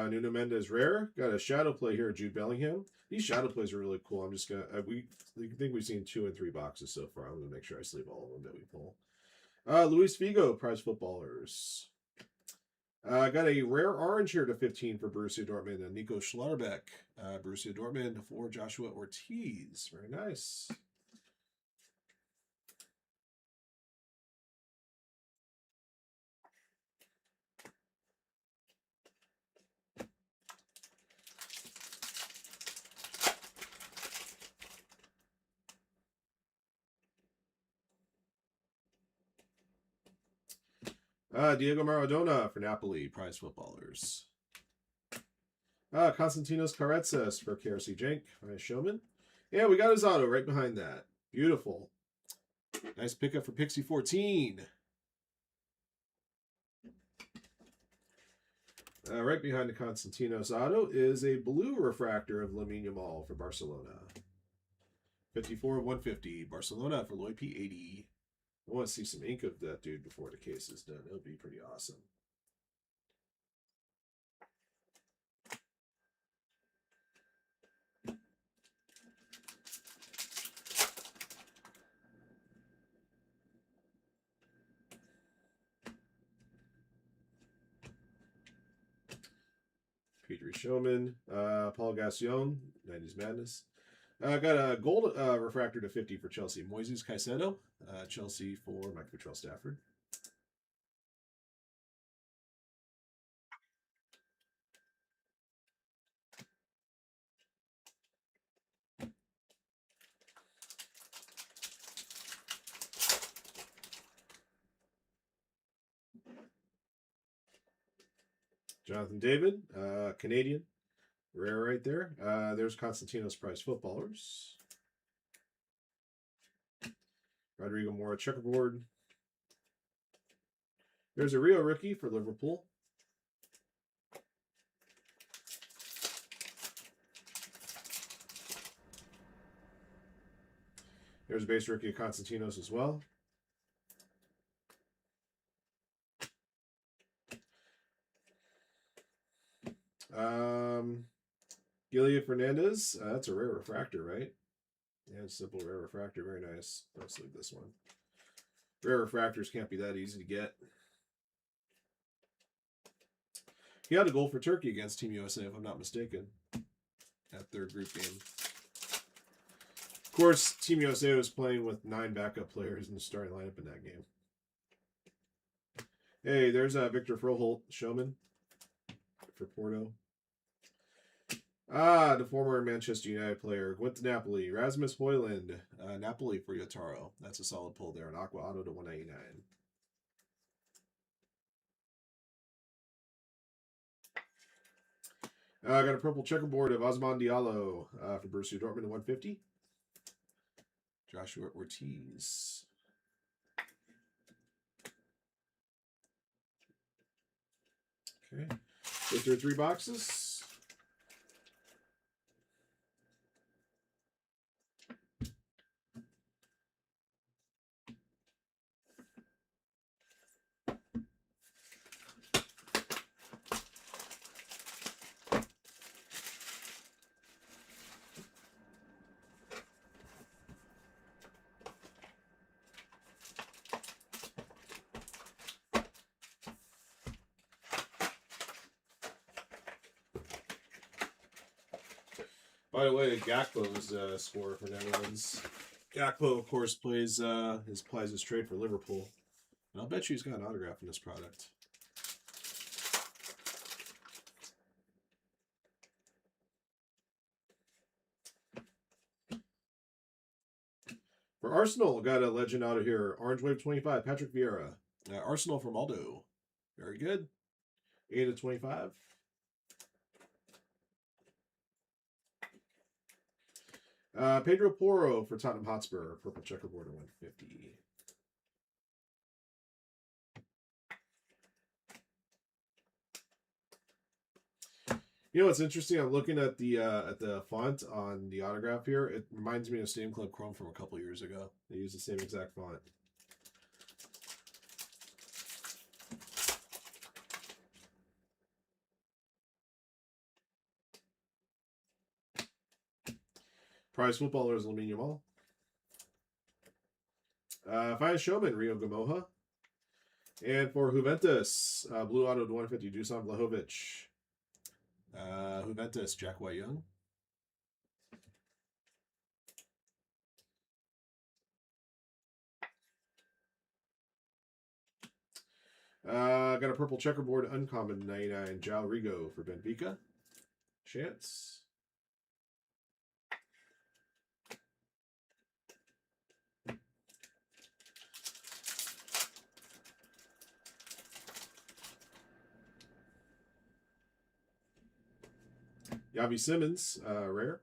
Nuno Mendes rare. Got a shadow play here, Jude Bellingham. These shadow plays are really cool. I'm just gonna we think we've seen 2 and 3 boxes so far. I'm gonna make sure I sleeve all of them that we pull. Luis Figo, prize footballers. Got a rare orange here to 15 for Borussia Dortmund and Nico Schlotterbeck. Borussia Dortmund for Joshua Ortiz. Very nice. Diego Maradona for Napoli, prize footballers. Konstantinos Karetsas for KRC Jenk, nice showman. Yeah, we got his auto right behind that. Beautiful. Nice pickup for Pixie 14. Right behind the Konstantinos auto is a blue refractor of Lamine Yamal for Barcelona. 54 of 150. Barcelona for Lloyd P80. I want to see some ink of that dude before the case is done. It'll be pretty awesome. Petrie Showman, Paul Gassion, 90s Madness. Got a gold refractor to 50 for Chelsea. Moises Caicedo, Chelsea for Mike Patrell Stafford. Jonathan David, Canadian. Rare right there. There's Konstantinos prize footballers. Rodrigo Mora checkerboard. There's a Rio rookie for Liverpool. There's a base rookie of Konstantinos as well. Gilia Fernandez. That's a rare refractor, right? Yeah, simple rare refractor. Very nice. Let's leave this one. Rare refractors can't be that easy to get. He had a goal for Turkey against Team USA, if I'm not mistaken, at their group game. Of course, Team USA was playing with 9 backup players in the starting lineup in that game. Hey, there's Victor Froholt, showman for Porto. The former Manchester United player went to Napoli. Rasmus Højlund, Napoli for Yotaro. That's a solid pull there. An Aqua Auto to 199. I got a purple checkerboard of Osman Diallo for Borussia Dortmund to 150. Joshua Ortiz. Okay. Go through 3 boxes. By the way, Gakpo's score for Netherlands. Gakpo, of course, plays his trade for Liverpool. And I'll bet you he's got an autograph in this product. For Arsenal, got a legend out of here. Orange Wave 25, Patrick Vieira. Arsenal from Aldo. Very good. 8 of 25. Pedro Porro for Tottenham Hotspur. Purple checkerboard at 150. You know what's interesting? I'm looking at the font on the autograph here. It reminds me of Stadium Club Chrome from a couple years ago. They use the same exact font. Prize footballers, Lamine Yamal. Finest showman, Rio Gamoja. And for Juventus, blue auto to 150, Dusan Vlahovic. Juventus, Jack White Young. Got a purple checkerboard uncommon 99, João Rigo for Benfica. Chance. Yavi Simmons, rare.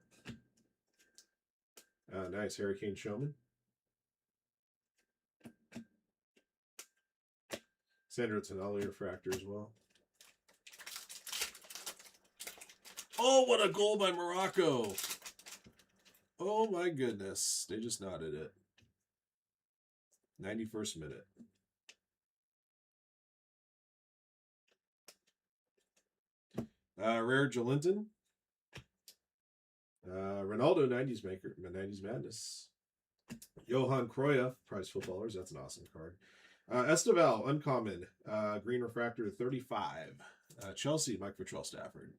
Nice Hurricane Showman. Sandro Tonali refractor as well. Oh, what a goal by Morocco. Oh my goodness. They just nodded it. 91st minute. Rare Jolinton. Ronaldo 90s maker, 90s Madness. Johan Cruyff, prize footballers. That's an awesome card. Esteval, uncommon. Green refractor 35. Chelsea, Mike Vitrell Stafford.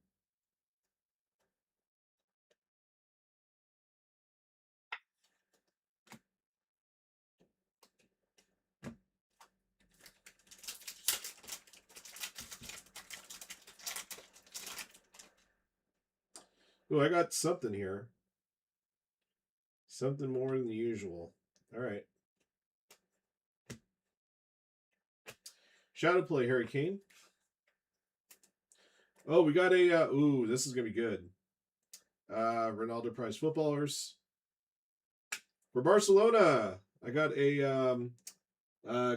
Oh, I got something here. Something more than the usual. All right. Shadow play, Harry Kane. Oh, we got a... ooh, this is going to be good. Ronaldo prize footballers. For Barcelona, I got a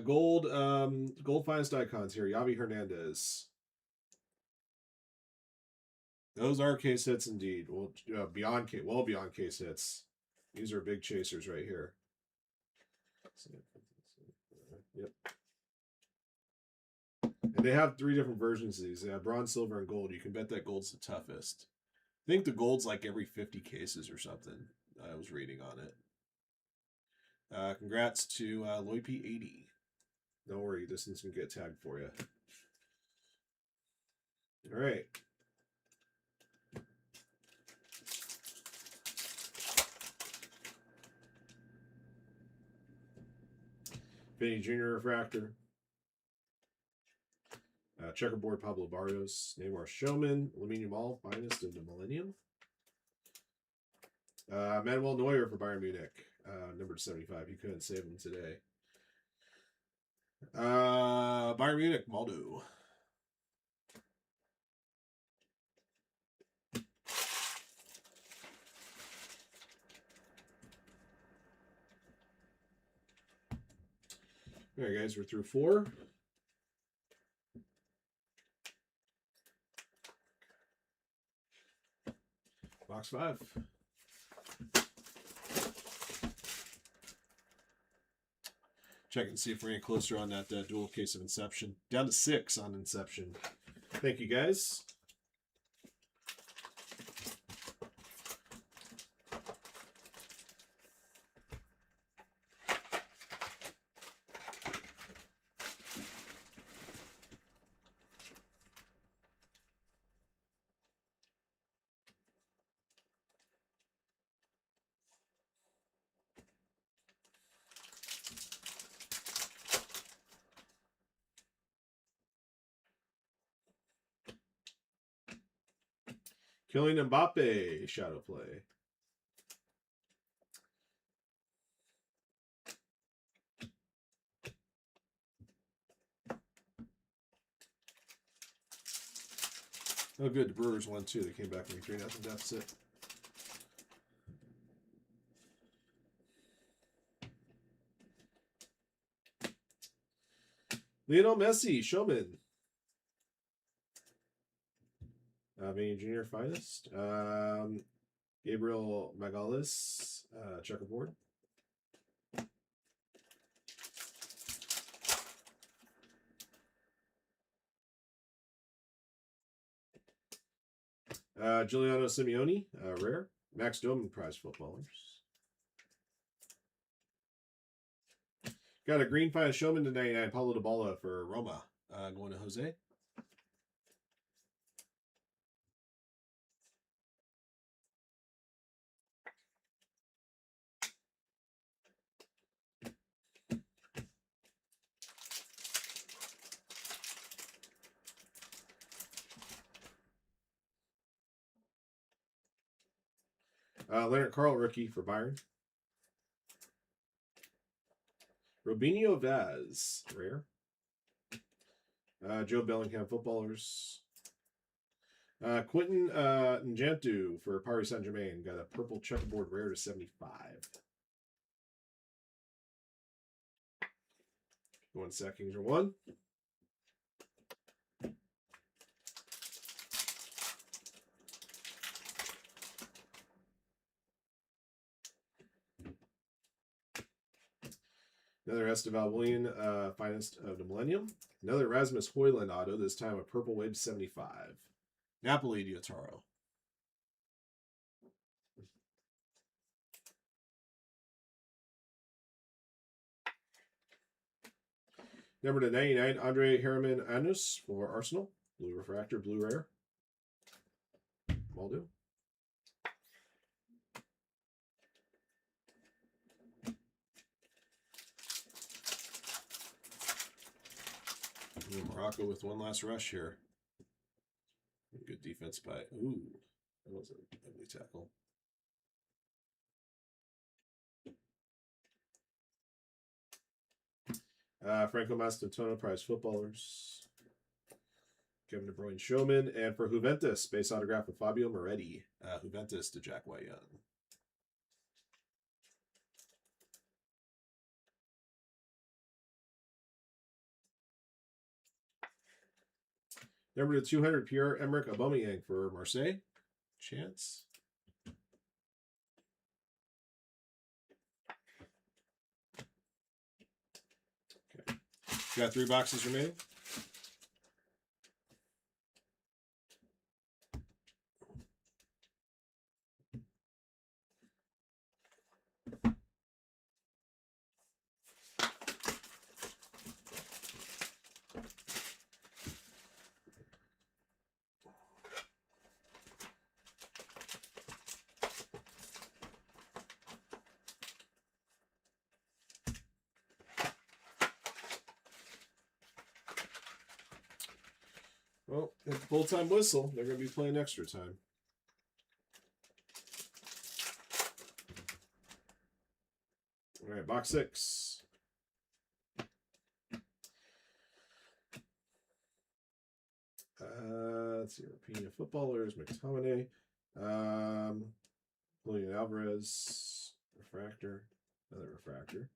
gold finest icons here. Javi Hernandez. Those are case hits indeed. Well, beyond case hits. These are big chasers right here. Yep. And they have 3 different versions of these. They have bronze, silver, and gold. You can bet that gold's the toughest. I think the gold's like every 50 cases or something. I was reading on it. Congrats to Loipe80. Don't worry, this one's going to get tagged for you. All right. Vinny Jr. refractor. Checkerboard Pablo Barrios. Neymar Showman. Lamine Yamal, finest of the millennium. Manuel Neuer for Bayern Munich. Number 75. You couldn't save him today. Bayern Munich, Maldo. All right, guys, we're through 4. Box 5. Check and see if we're any closer on that dual case of Inception. Down to 6 on Inception. Thank you, guys. Kylian Mbappe, shadow play. Oh, good. The Brewers won too. They came back from a 3-0 deficit. Lionel Messi, showman. Vinny Jr. finest. Gabriel Magalhaes, checkerboard. Giuliano Simeone, rare. Max Doman, prize footballers. Got a green finest showman to 99. Paulo Dybala for Roma. Going to Jose. Leonard Carl, rookie for Bayern. Robinho Vaz, rare. Joe Bellingham, footballers. Quentin Njantu for Paris Saint-Germain. Got a purple checkerboard rare to 75. 1 second or one. Another Esteval Willian, finest of the Millennium. Another Rasmus Højlund auto, this time a purple wave 75. Napoli Diotaro. Number to 99, Andre Herman Anus for Arsenal. Blue refractor, blue rare. Will do. Morocco with one last rush here. Good defense by. Ooh, that was an ugly tackle. Franco Mastantuono, prize footballers. Kevin De Bruyne, showman. And for Juventus, base autograph of Fabio Moretti. Juventus to Jack White Young. Number to 200, Pierre-Emerick Aubameyang for Marseille. Chance. Okay. Got 3 boxes remaining. Well, at the full-time whistle, they're going to be playing extra time. All right, box 6. Let's see, European footballers, McTominay, Julian Alvarez, refractor, another refractor.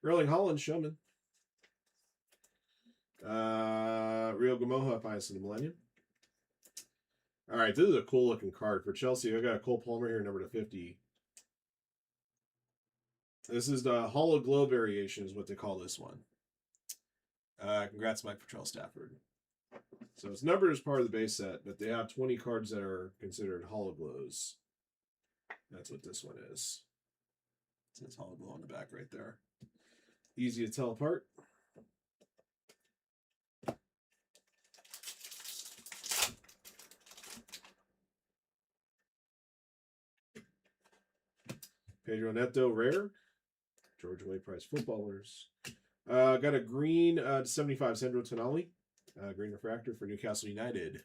Erling Haaland, showman. Rio Gamoja, finest in the Millennium. All right, this is a cool looking card for Chelsea. I got a Cole Palmer here, number to 50. This is the Hollow Glow variation, is what they call this one. Congrats, Mike Patrell Stafford. So it's numbered as part of the base set, but they have 20 cards that are considered Hollow Glows. That's what this one is. It says Hollow Glow on the back right there. Easy to tell apart. Pedro Neto, rare. Georgia Way Prize footballers. Got a green to 75 Sandro Tonali. Green refractor for Newcastle United.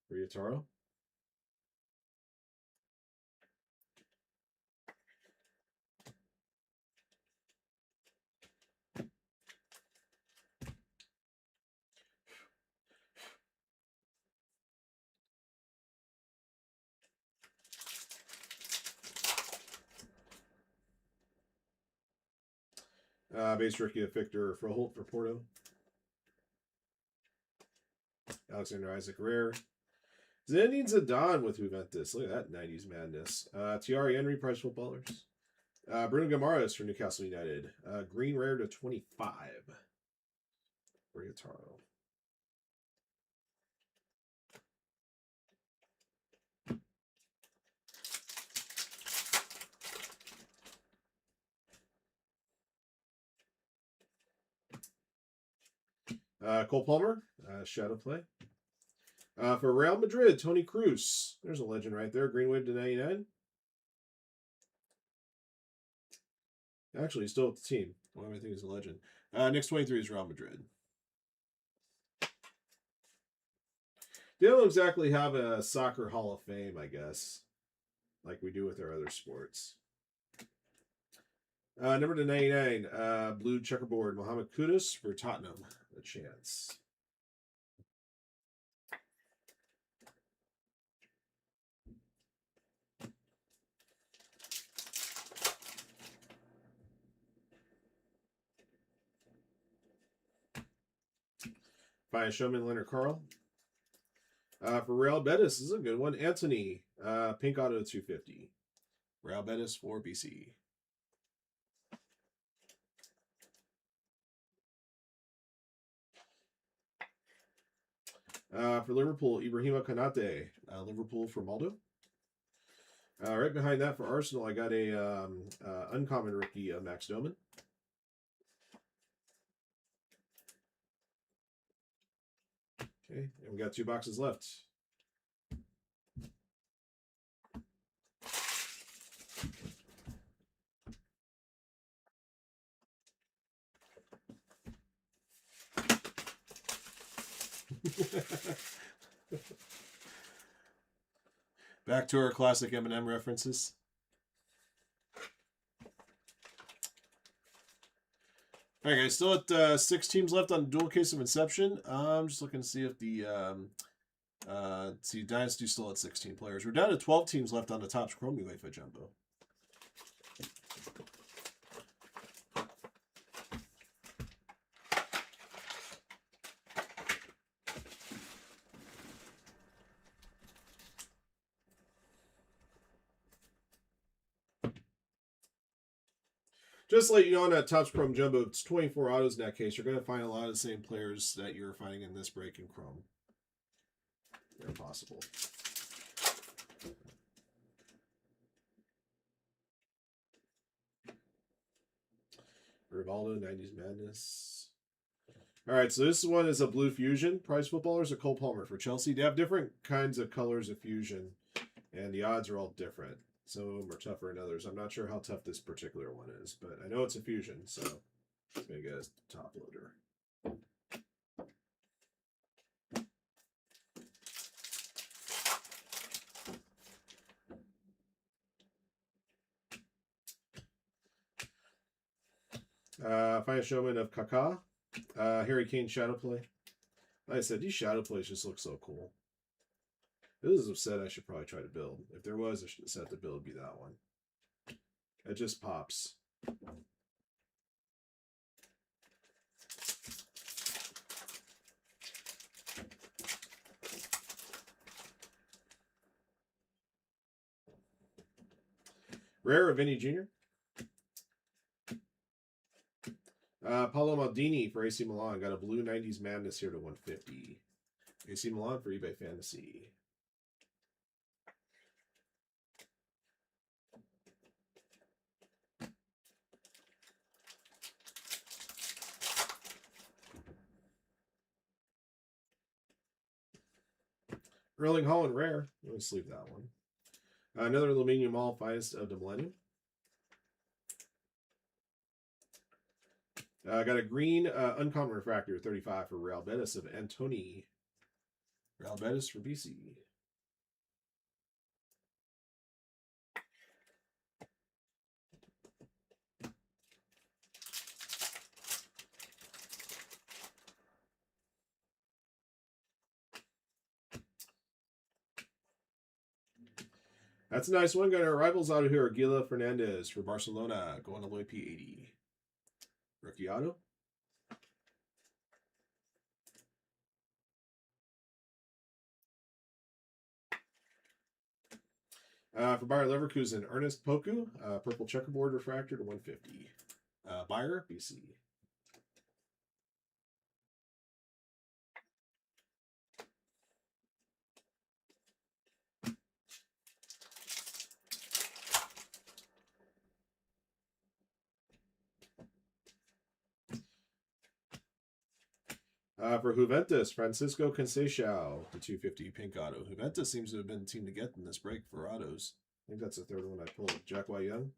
For Yataro. Base rookie of Victor Froholt for Porto. Alexander Isaac rare. Zinedine Zidane with Juventus. Look at that 90s madness. Thierry Henry Prize footballers. Bruno Guimaraes for Newcastle United. Green rare to 25 for Yataro. Cole Palmer, Shadow Play. For Real Madrid, Tony Cruz. There's a legend right there. Green wave to 99. Actually, he's still with the team. Well, I think he's a legend. Next 23 is Real Madrid. They don't exactly have a soccer Hall of Fame, I guess, like we do with our other sports. Number to 99, blue checkerboard, Mohamed Kudus for Tottenham. A chance. By Showman Leonard Carl. For Real Betis, this is a good one. Anthony, pink auto 250. Real Betis for BC. For Liverpool, Ibrahima Konate. Liverpool for Maldo. Right behind that for Arsenal, I got a uncommon rookie, Max Doman. Okay, and we got 2 boxes left. Back to our classic Eminem references. All right, guys, still at 6 teams left on Dual Case of Inception. I'm just looking to see if the Dynasty still at 16 players. We're down to 12 teams left on the Topps Chrome UEFA Jumbo. Just like you know, on that Topps Chrome Jumbo, it's 24 autos in that case. You're going to find a lot of the same players that you're finding in this break in Chrome. They're possible. Rivaldo, 90s Madness. All right, so this one is a Blue Fusion. Prize footballers are Cole Palmer for Chelsea. They have different kinds of colors of Fusion, and the odds are all different. Some of them are tougher than others. I'm not sure how tough this particular one is, but I know it's a Fusion, so I'm going to get a top loader. Final Showman of Kaká. Harry Kane Shadow Play. Like I said, these Shadow Plays just look so cool. This is a set I should probably try to build. If there was a set to build, it'd be that one. It just pops. Rare of Vinny Jr. Paolo Maldini for AC Milan. Got a blue 90s Madness here to 150. AC Milan for eBay Fantasy. Erling Haaland rare. Let's leave that one. Another Aluminium All Finest of the Millennium. I got a green uncommon refractor 35 for Real Betis of Antony. Real Betis for BC. That's a nice one. Got our rivals out of here. Aguila Fernandez for Barcelona. Going to Lloyd P80. Rookie auto. For Bayer Leverkusen, Ernest Poku. Purple checkerboard refractor to 150. Bayer, BC. For Juventus, Francisco Conceição to 250 pink auto. Juventus seems to have been the team to get in this break for autos. I think that's the third one I pulled. Jack Y. Young.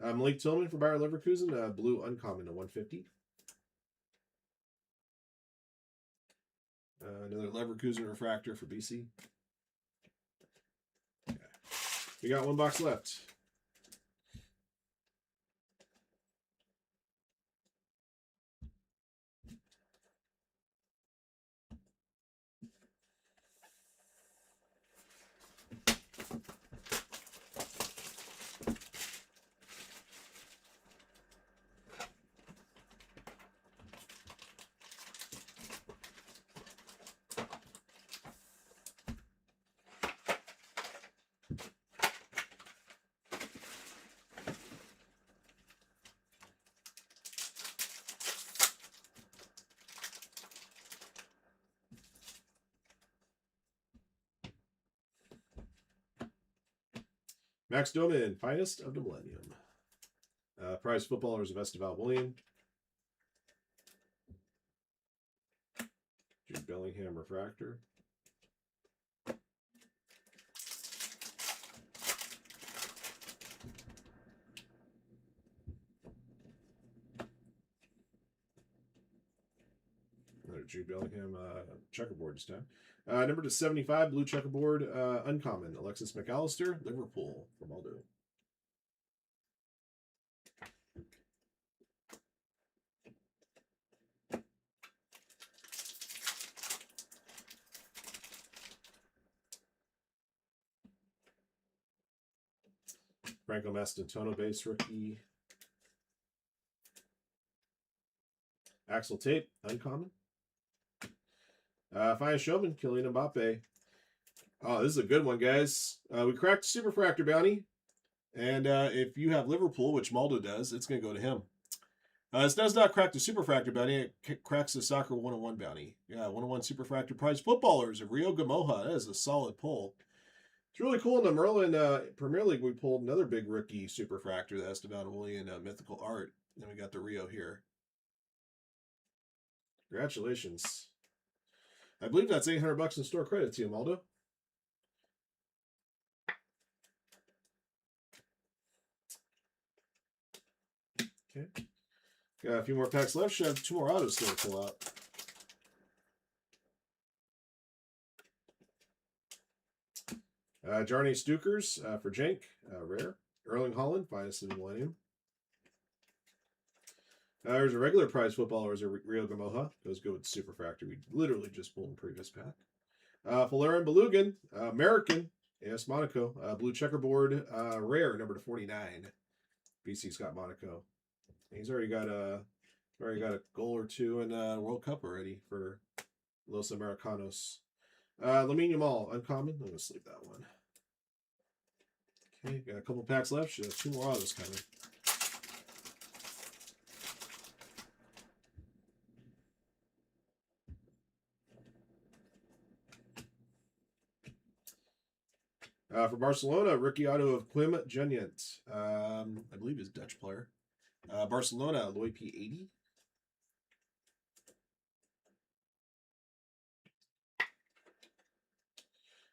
Malik Tillman for Bayer Leverkusen. Blue uncommon to 150. Another Leverkusen refractor for BC. Okay. We got one box left. Max Doman, finest of the millennium. Prize footballers of Esteval William. Jude Bellingham refractor. Another Jude Bellingham checkerboard this time. Number to 75, blue checkerboard, uncommon. Alexis McAllister, Liverpool from Aldo. Franco Mastantuono base rookie. Axel Tate, uncommon. Fine Showman, Kylian Mbappe. Oh, this is a good one, guys. We cracked Superfractor bounty. And if you have Liverpool, which Maldo does, it's going to go to him. This does not crack the Superfractor bounty. It cracks the Soccer 101 bounty. Yeah, 101 Superfractor prize footballers of Rio Gamoja. That is a solid pull. It's really cool. In the Merlin Premier League, we pulled another big rookie Superfractor. That's Esteban William Mythical Art. Then we got the Rio here. Congratulations. I believe that's $800 in store credit to you, Maldo. Okay. Got a few more packs left. Should have 2 more autos still to pull out. Jarny Stukers for Jenk, rare. Erling Haaland, finest of the millennium. There's a regular prize footballer. There's a Rio Gamoja. Goes good with Superfractor. We literally just pulled in previous pack. Falarin Belugan, American, AS Monaco. Blue checkerboard, rare, number to 49. BC's got Monaco. He's already got a goal or 2 in World Cup already for Los Americanos. Lamine Yamal, uncommon. I'm going to sleep that one. Okay, got a couple packs left. Should have 2 more autos coming. For Barcelona, rookie auto of Quim Junyent. I believe he's a Dutch player. Barcelona, Lloyd P80.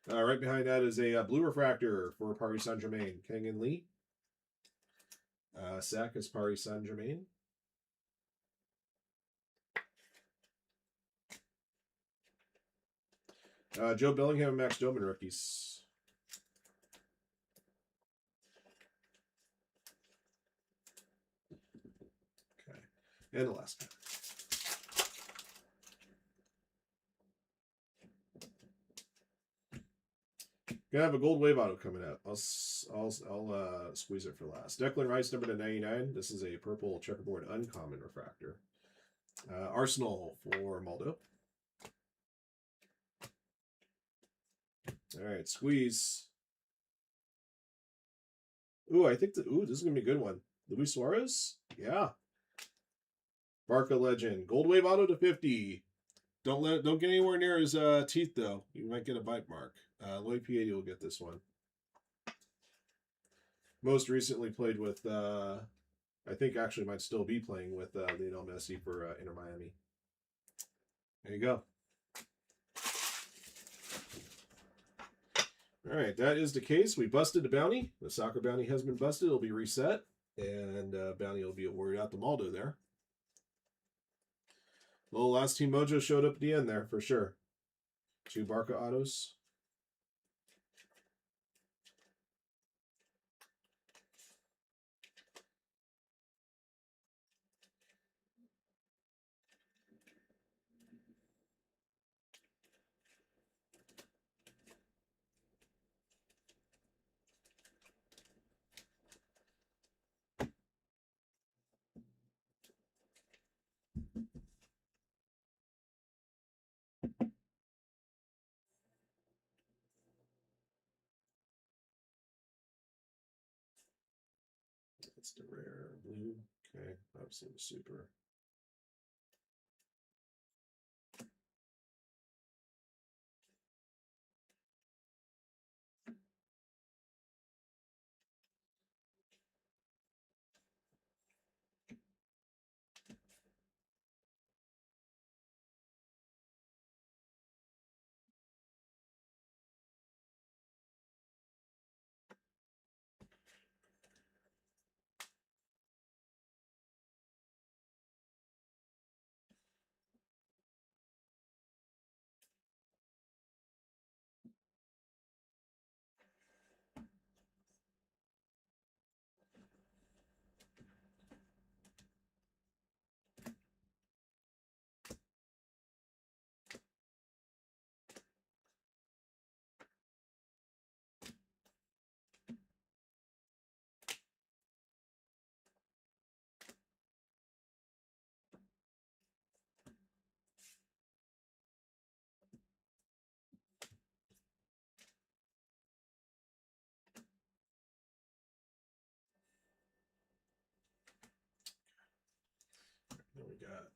Right behind that is a blue refractor for Paris Saint-Germain, Kang In Lee. Sack is Paris Saint-Germain. Joe Bellingham and Max Doman rookies. Okay. And the last pack. Gonna have a gold wave auto coming up. I'll squeeze it for last. Declan Rice, number /99. This is a purple checkerboard uncommon refractor. Arsenal for Maldo. All right, squeeze. Ooh, I think this is gonna be a good one. Luis Suarez, yeah. Barca legend, gold wave auto /50. Don't get anywhere near his teeth though. You might get a bite mark. Lloyd P80 will get this one. Most recently played with, I think actually might still be playing with Lionel Messi for Inter Miami. There you go. All right, that is the case. We busted the bounty. The soccer bounty has been busted. It'll be reset, and bounty will be awarded out to Maldo there. Little last team mojo showed up at the end there for sure. 2 Barca autos. That's the rare blue. Okay, obviously the super. What we got?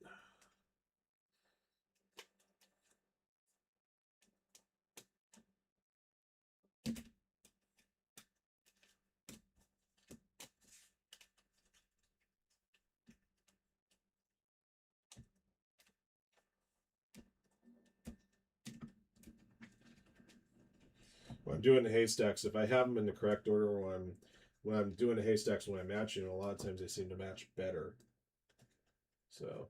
When I'm doing the haystacks, if I have them in the correct order, when I'm doing the haystacks, when I'm matching, a lot of times they seem to match better. So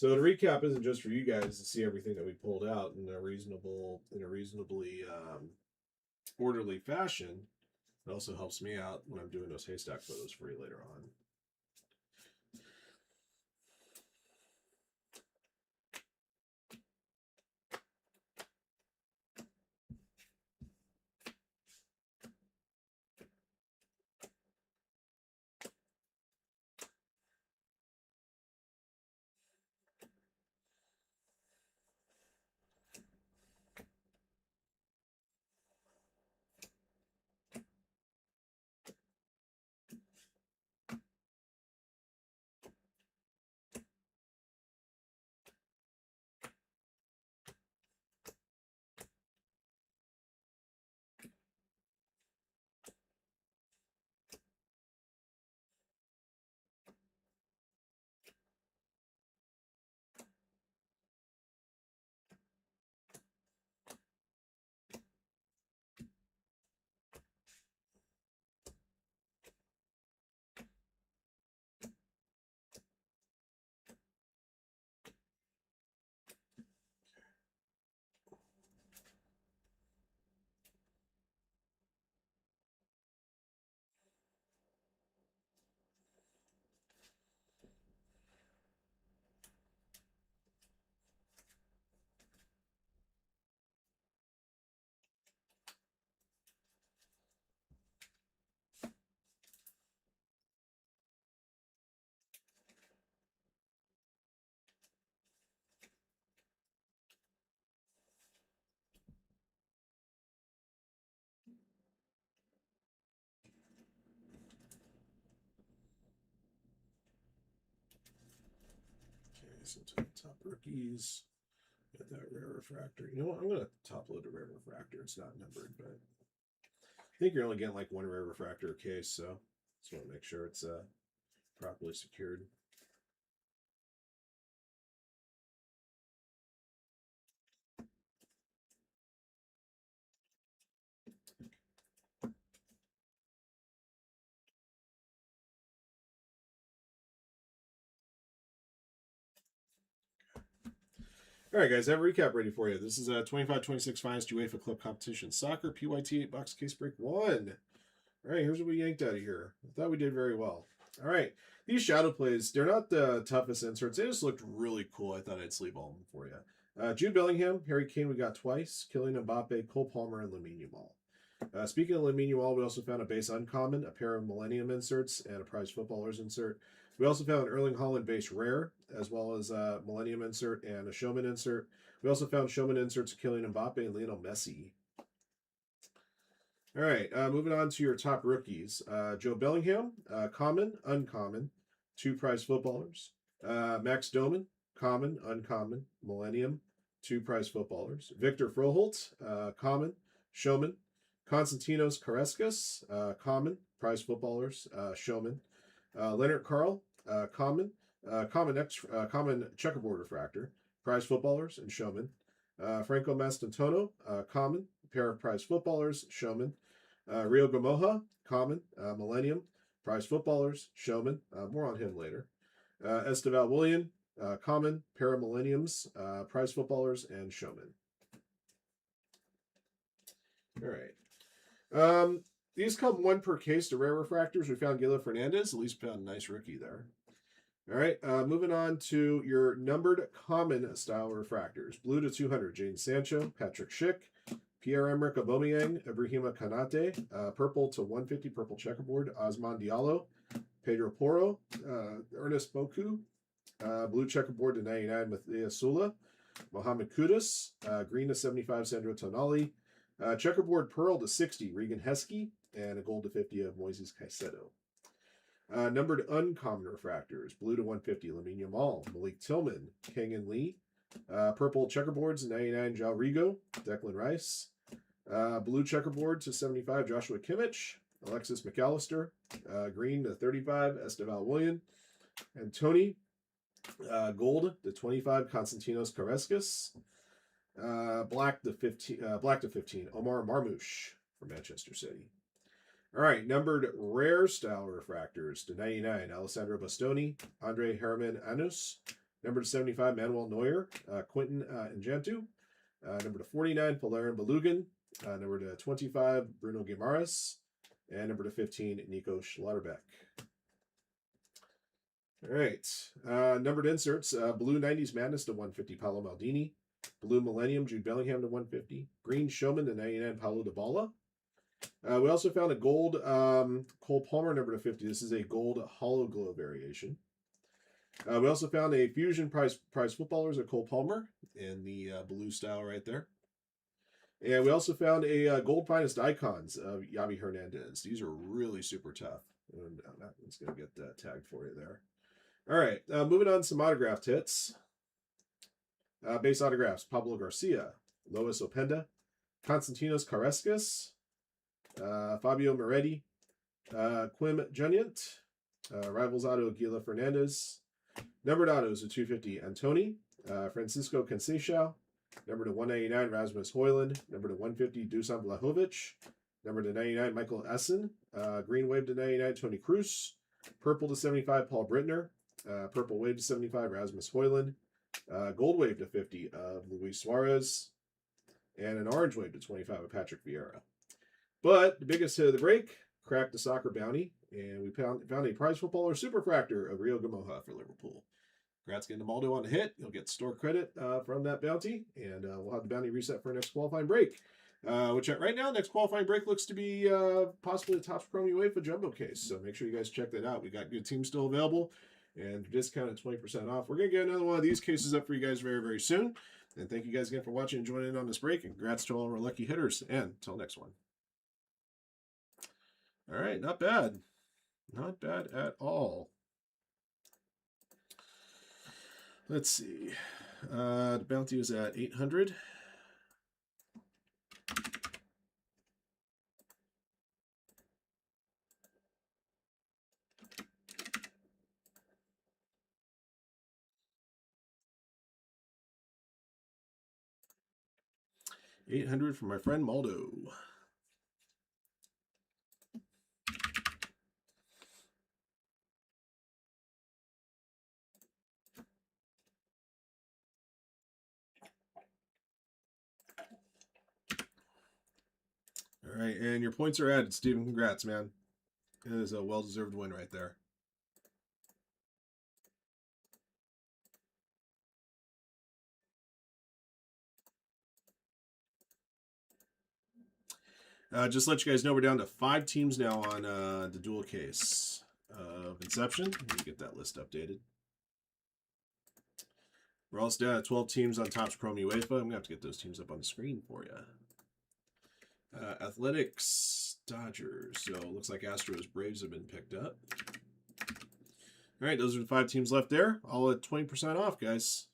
the recap isn't just for you guys to see everything that we pulled out in a reasonably orderly fashion. It also helps me out when I'm doing those haystack photos for you later on. So top rookies. Get that rare refractor. You know what? I'm going to top load the rare refractor. It's not numbered, but I think you're only getting like one rare refractor a case, so just want to make sure it's properly secured. All right, guys, I have a recap ready for you. This is a 25-26 Finest UEFA Club Competition Soccer PYT 8-box case break 1. All right, here's what we yanked out of here. I thought we did very well. All right, these shadow plays, they're not the toughest inserts. They just looked really cool. I thought I'd sleeve all of them for you. Jude Bellingham, Harry Kane we got twice, Kylian Mbappe, Cole Palmer, and Lamine Yamal. Speaking of Lamine Yamal, we also found a base uncommon, a pair of Millennium inserts, and a prize footballers insert. We also found an Erling Haaland base rare, as well as a Millennium insert and a Showman insert. We also found Showman inserts of Kylian Mbappe and Lionel Messi. All right, moving on to your top rookies. Joe Bellingham, common, uncommon, 2 prize footballers. Max Doman, common, uncommon, Millennium, 2 prize footballers. Victor Froholt, common, Showman. Konstantinos Kareskas, common, prize footballers, Showman. Leonard Carl, common, common checkerboard refractor, prize footballers, and Showman. Franco Mastantuono, common, pair of prize footballers, Showman. Rio Gamoja, common, Millennium, prize footballers, Showman. More on him later. Esteval William, common, pair of Millenniums, prize footballers, and Showman. All right. These come 1 per case to rare refractors. We found Gila Fernandez. At least found a nice rookie there. All right. Moving on to your numbered common style refractors. Blue to 200, Jadon Sancho, Patrick Schick, Pierre-Emerick Aubameyang, Ibrahima Konate. Purple to 150, purple checkerboard, Osman Diallo, Pedro Porro, Ernest Boku. Blue checkerboard to 99, Mathia Sula, Mohamed Kudus. Green to 75, Sandro Tonali. Checkerboard pearl to 60, Regan Heskey, and a gold to 50 of Moises Caicedo. Numbered uncommon refractors, blue to 150, Lamine Yamal, Malik Tillman, Kang-in Lee. Purple checkerboards, 99, João Rigo, Declan Rice. Blue checkerboard to 75, Joshua Kimmich, Alexis McAllister. Green to 35, Esteval William. And Tony. Gold to 25, Konstantinos Kareskas. Black to 15, Omar Marmoush from Manchester City. All right, numbered rare style refractors to 99, Alessandro Bastoni, Andre Herman Anus. Number to 75, Manuel Neuer, Quentin Njantu. Number to 49, Polarin Belugan. Number to 25, Bruno Guimaraes. And number to 15, Nico Schlotterbeck. All right, numbered inserts, blue 90s Madness to 150, Paolo Maldini. Blue Millennium, Jude Bellingham to 150. Green Showman to 99, Paulo Dybala. We also found a gold Cole Palmer number to 50. This is a gold hollow glow variation. We also found a Fusion prize footballers of Cole Palmer in the blue style right there. And we also found a gold finest icons of Yavi Hernandez. These are really super tough. And that one's going to get tagged for you there. All right, moving on to some autographed hits. Base autographs, Pablo Garcia, Lois Openda, Konstantinos Kareskas, Fabio Moretti, Quim Junyent, Rivals Auto, Gila Fernandez. Numbered autos of 250, Antoni, Francisco Conceição. Number to 199, Rasmus Højlund. Number to 150, Dusan Vlahovic. Number to 99, Michael Essen. Green wave to 99, Tony Cruz. Purple to 75, Paul Brittner. Purple wave to 75, Rasmus Højlund. Gold wave to 50 of Luis Suarez. And an orange wave to 25 of Patrick Vieira. But the biggest hit of the break, cracked the soccer bounty, and we found a prize footballer superfractor of Rio Gamoja for Liverpool. Congrats getting the Maldo on the hit. You'll get store credit from that bounty, and we'll have the bounty reset for our next qualifying break. Which right now, next qualifying break looks to be possibly the Topps Chrome UEFA Jumbo case. So make sure you guys check that out. We got good teams still available, and discounted 20% off. We're going to get another one of these cases up for you guys very, very soon. And thank you guys again for watching and joining in on this break. And congrats to all of our lucky hitters. And until next one. All right, not bad. Not bad at all. Let's see. The bounty was at 800. $800 from my friend Maldo. All right, and your points are added, Steven. Congrats, man. It is a well-deserved win right there. Just let you guys know we're down to 5 teams now on the dual case of Inception. Let me get that list updated. We're also down to 12 teams on Topps Chrome UEFA. I'm going to have to get those teams up on the screen for you. Athletics, Dodgers. So it looks like Astros, Braves have been picked up. All right, those are the 5 teams left there. All at 20% off, guys.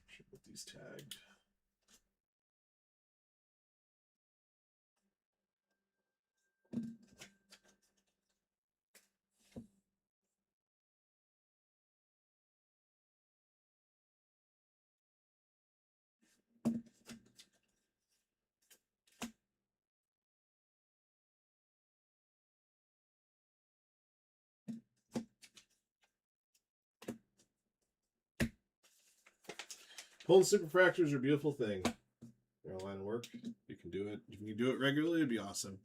Should put these tagged. Pulling superfractors are a beautiful thing. They're a line of work. You can do it. If you can do it regularly, it'd be awesome.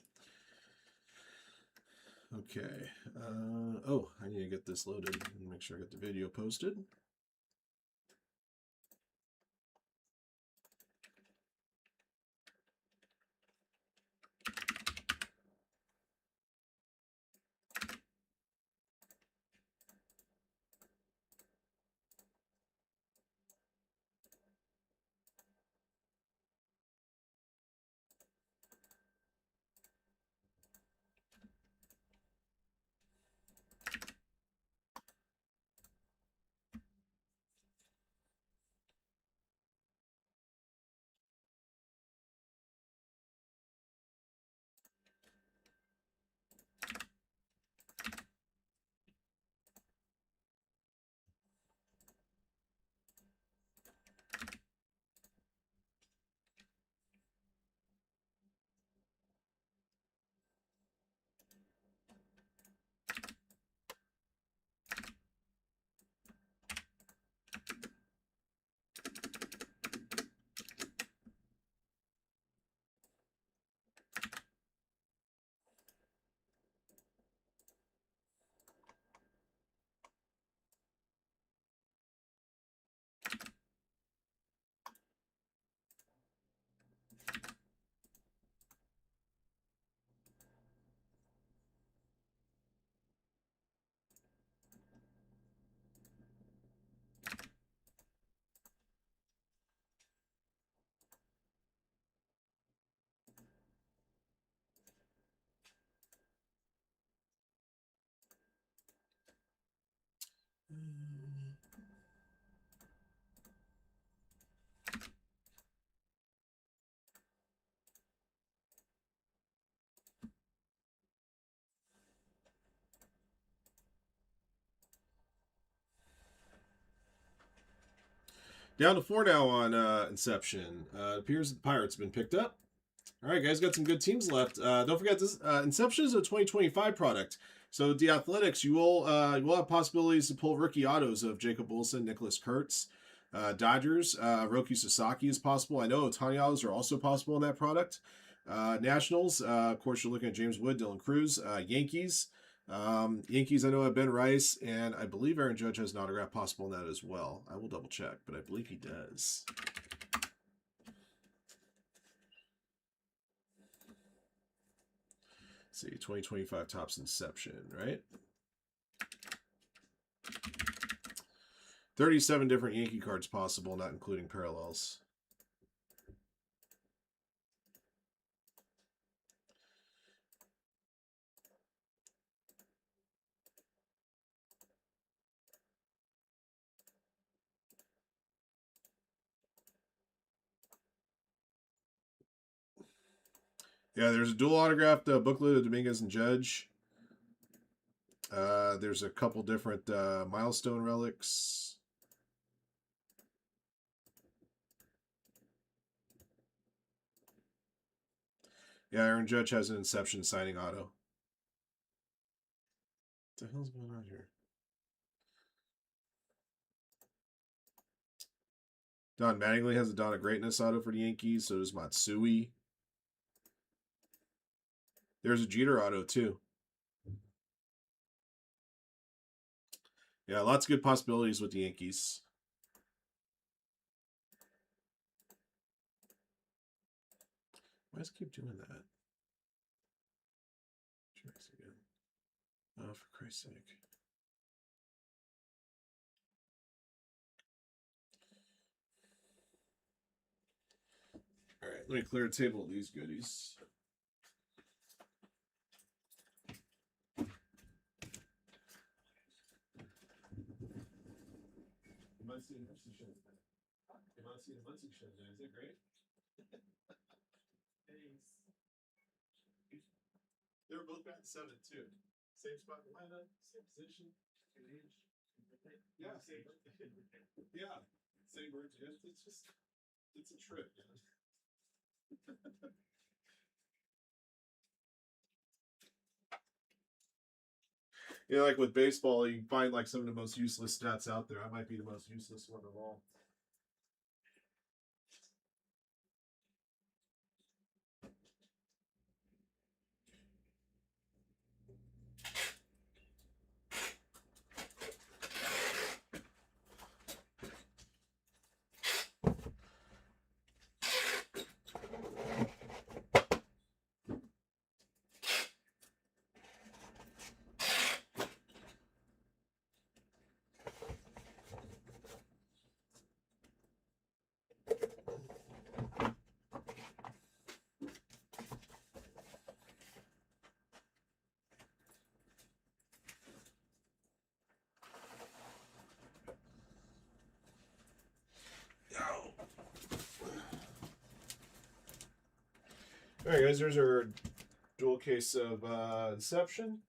Okay. Oh, I need to get this loaded and make sure I get the video posted. Down to 4 now on Inception. It appears that the Pirates have been picked up. All right, guys, got some good teams left. Don't forget this. Inception is a 2025 product. So the Athletics, you will have possibilities to pull rookie autos of Jacob Olsen, Nicholas Kurtz. Dodgers, Roki Sasaki is possible. I know Otani autos are also possible in that product. Nationals, of course, you're looking at James Wood, Dylan Cruz. Yankees, Yankees, I know have Ben Rice, and I believe Aaron Judge has an autograph possible in that as well. I will double check, but I believe he does. Let's see, 2025 Topps Inception, right? 37 different Yankee cards possible, not including parallels. Yeah, there's a dual autographed booklet of Dominguez and Judge. There's a couple different milestone relics. Yeah, Aaron Judge has an Inception signing auto. What the hell's going on here? Don Mattingly has a Dawn of Greatness auto for the Yankees. So does Matsui. There's a Jeter auto, too. Yeah, lots of good possibilities with the Yankees. Why does it keep doing that? Again. Oh, for Christ's sake. All right, let me clear a table of these goodies. You might see the Muncie show today. You might see the Muncie show today. Is that great? Thanks. They were both batting 7 too. Same spot in the lineup, same position, same age. Yeah, same birthday. Yeah, same birthday. It's just, it's a trip, man. You know, like with baseball, you find like some of the most useless stats out there. I might be the most useless one of all. All right, guys, there's our dual case of Inception.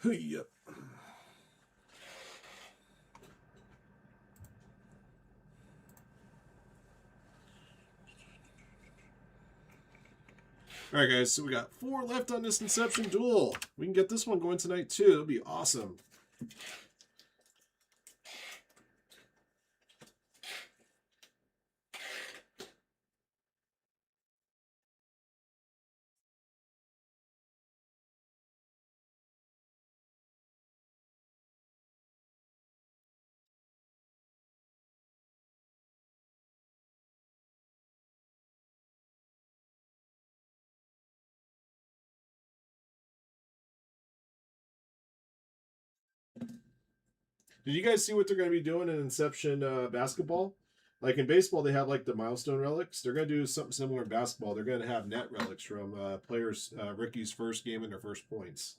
Yep. All right, guys, so we got 4 left on this Inception duel. We can get this one going tonight, too. It'll be awesome. Did you guys see what they're going to be doing in Inception basketball? Like in baseball, they have like the milestone relics. They're going to do something similar in basketball. They're going to have net relics from players' Ricky's first game and their first points.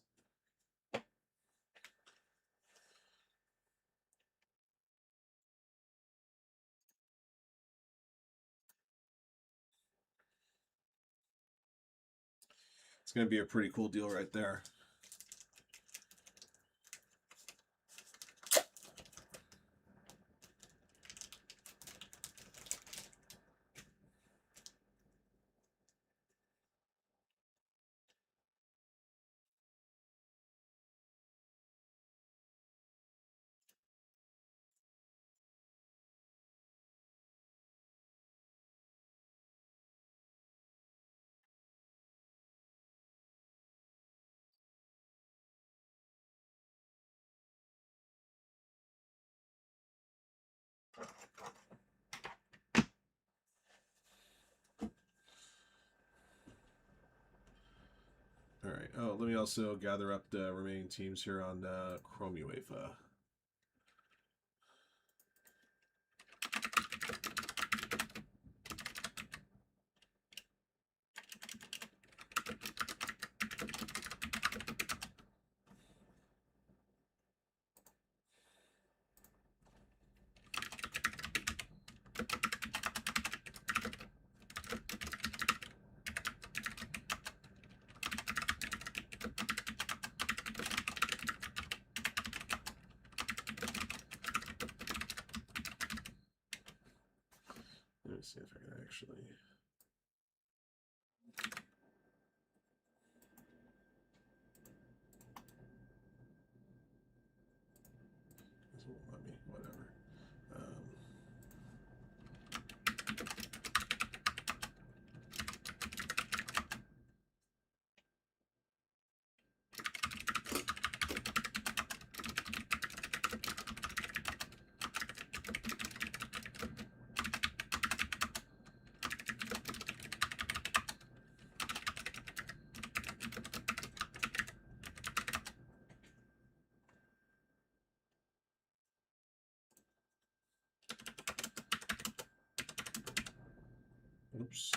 It's going to be a pretty cool deal right there. All right. Oh, let me also gather up the remaining teams here on Chrome UEFA. Let me see if I can actually. This won't let me. Whatever. Oops.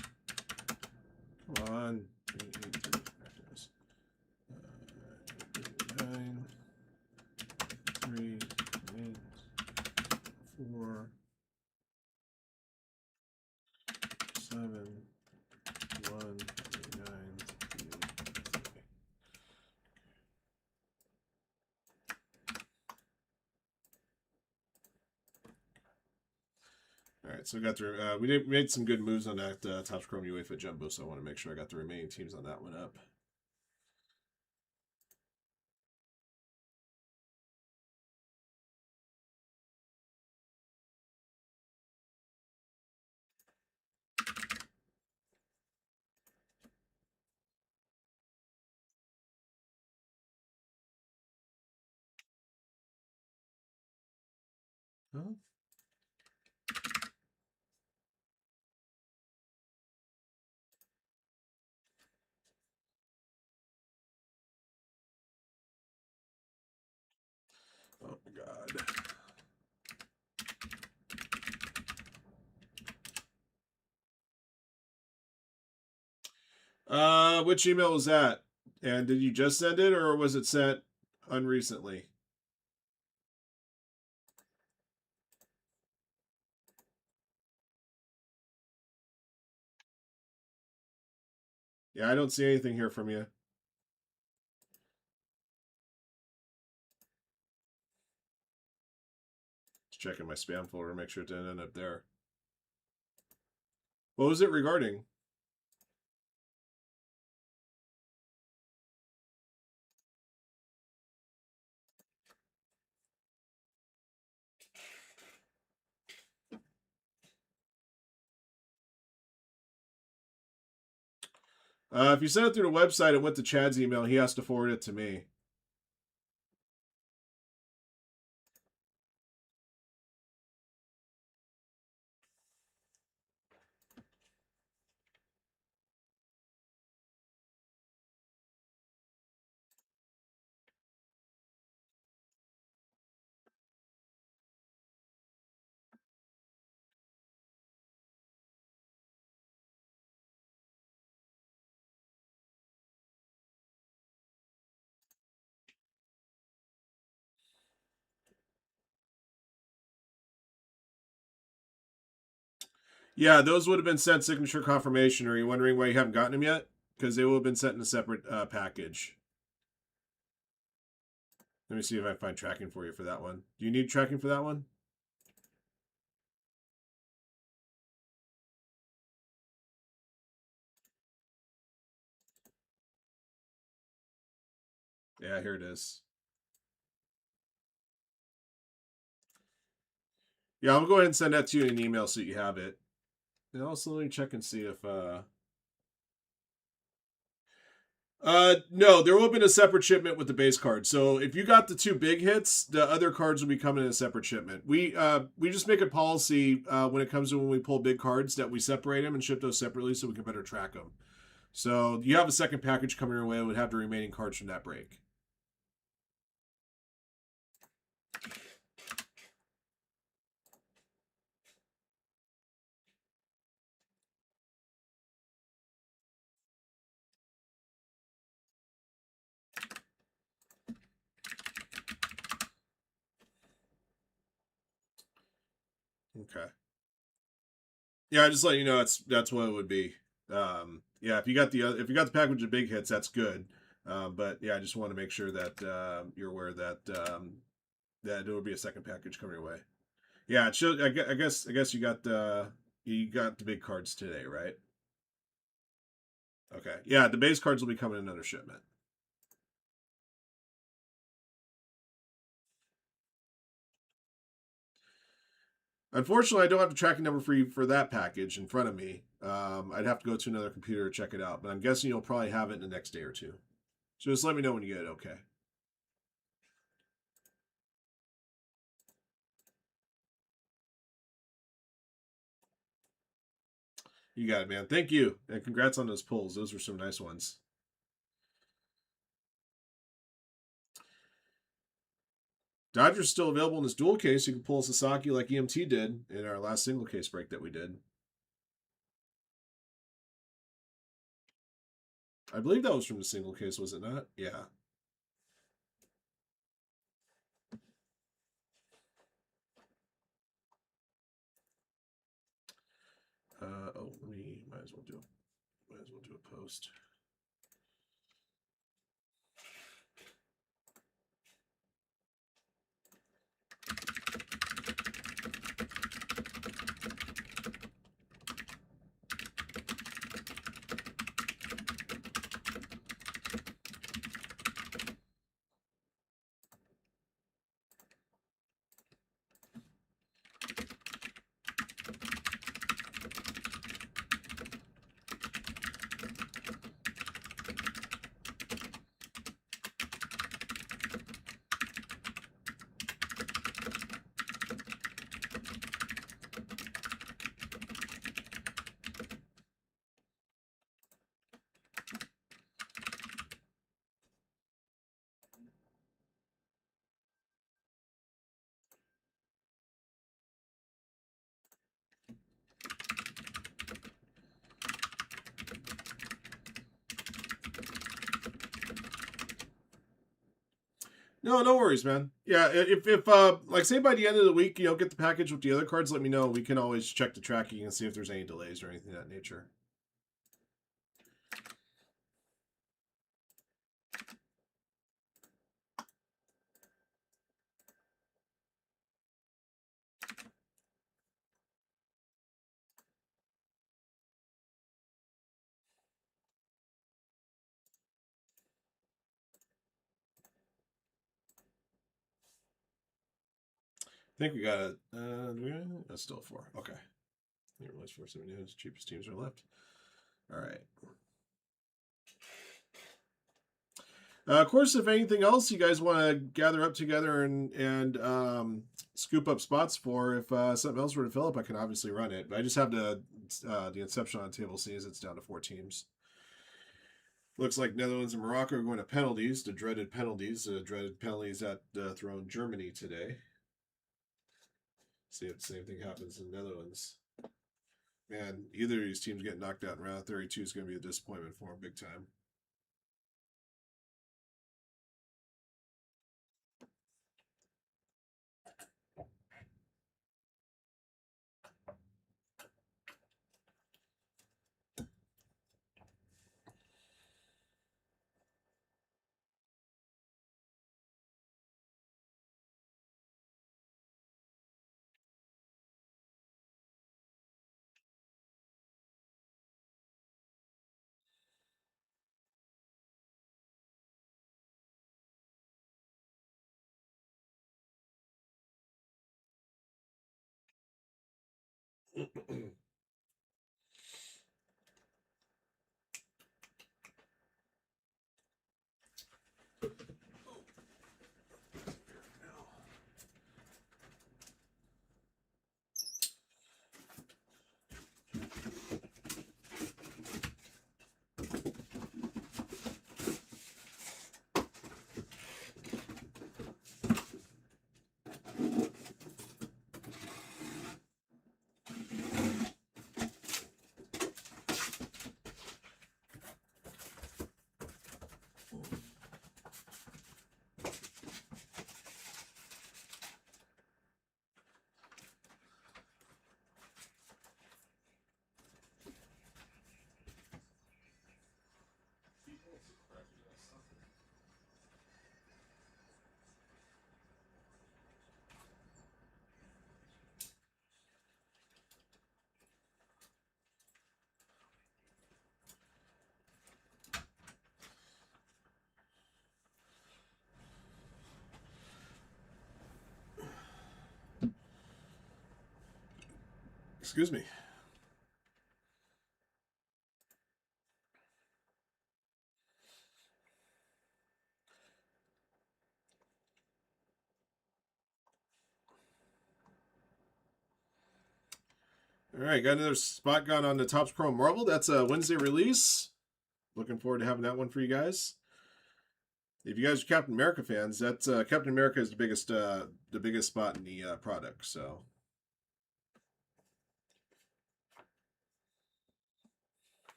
Come on. 9, 3, 8, 4, 7, 1, 9, 3. All right, so we got the we made some good moves on that Topps Chrome UEFA Jumbo, so I want to make sure I got the remaining teams on that one up. Huh? Oh my God. Which email was that? And did you just send it, or was it sent unrecently? Yeah, I don't see anything here from you. Just checking my spam folder, make sure it didn't end up there. What was it regarding? If you sent it through the website and went to Chad's email, he has to forward it to me. Yeah, those would have been sent signature confirmation. Are you wondering why you haven't gotten them yet? Because they will have been sent in a separate package. Let me see if I find tracking for you for that one. Do you need tracking for that one? Yeah, here it is. Yeah, I'm gonna go ahead and send that to you in an email so you have it. And also let me check and see if no, there will have been a separate shipment with the base card. So if you got the two big hits, the other cards will be coming in a separate shipment. We just make a policy when it comes to when we pull big cards that we separate them and ship those separately so we can better track them. So you have a second package coming your way. It would have the remaining cards from that break. Okay. Yeah, just let you know that's what it would be. Yeah, if you got the package of big hits, that's good. But yeah, I just want to make sure that you're aware that that there will be a second package coming your way. Yeah, it should. I guess you got the big cards today, right? Okay. Yeah, the base cards will be coming in another shipment. Unfortunately, I don't have the tracking number for you for that package in front of me. I'd have to go to another computer to check it out, but I'm guessing you'll probably have it in the next day or two. So just let me know when you get it. Okay. You got it, man. Thank you, and congrats on those pulls. Those were some nice ones. Dodger's still available in this dual case. You can pull a Sasaki like EMT did in our last single case break that we did. I believe that was from the single case, was it not? Yeah. Oh, let me might as well do a post. No, no worries, man. Yeah, if like say by the end of the week you don't get the package with the other cards, let me know. We can always check the tracking and see if there's any delays or anything of that nature. I think we got it. That's still 4. Okay. Didn't realize 470 is cheapest teams are left. All right. Of course, if anything else you guys want to gather up together and scoop up spots for, if something else were to fill up, I can obviously run it. But I just have the Inception on table C as it's down to 4 teams. Looks like Netherlands and Morocco are going to penalties, the dreaded penalties. Dreaded penalties at thrown Germany today. See if the same thing happens in the Netherlands. Man, either of these teams getting knocked out in round 32 is going to be a disappointment for them big time. Excuse me. All right, got another spot gun on the Topps Chrome Marvel. That's a Wednesday release. Looking forward to having that one for you guys. If you guys are Captain America fans, that's Captain America is the biggest spot in the product. So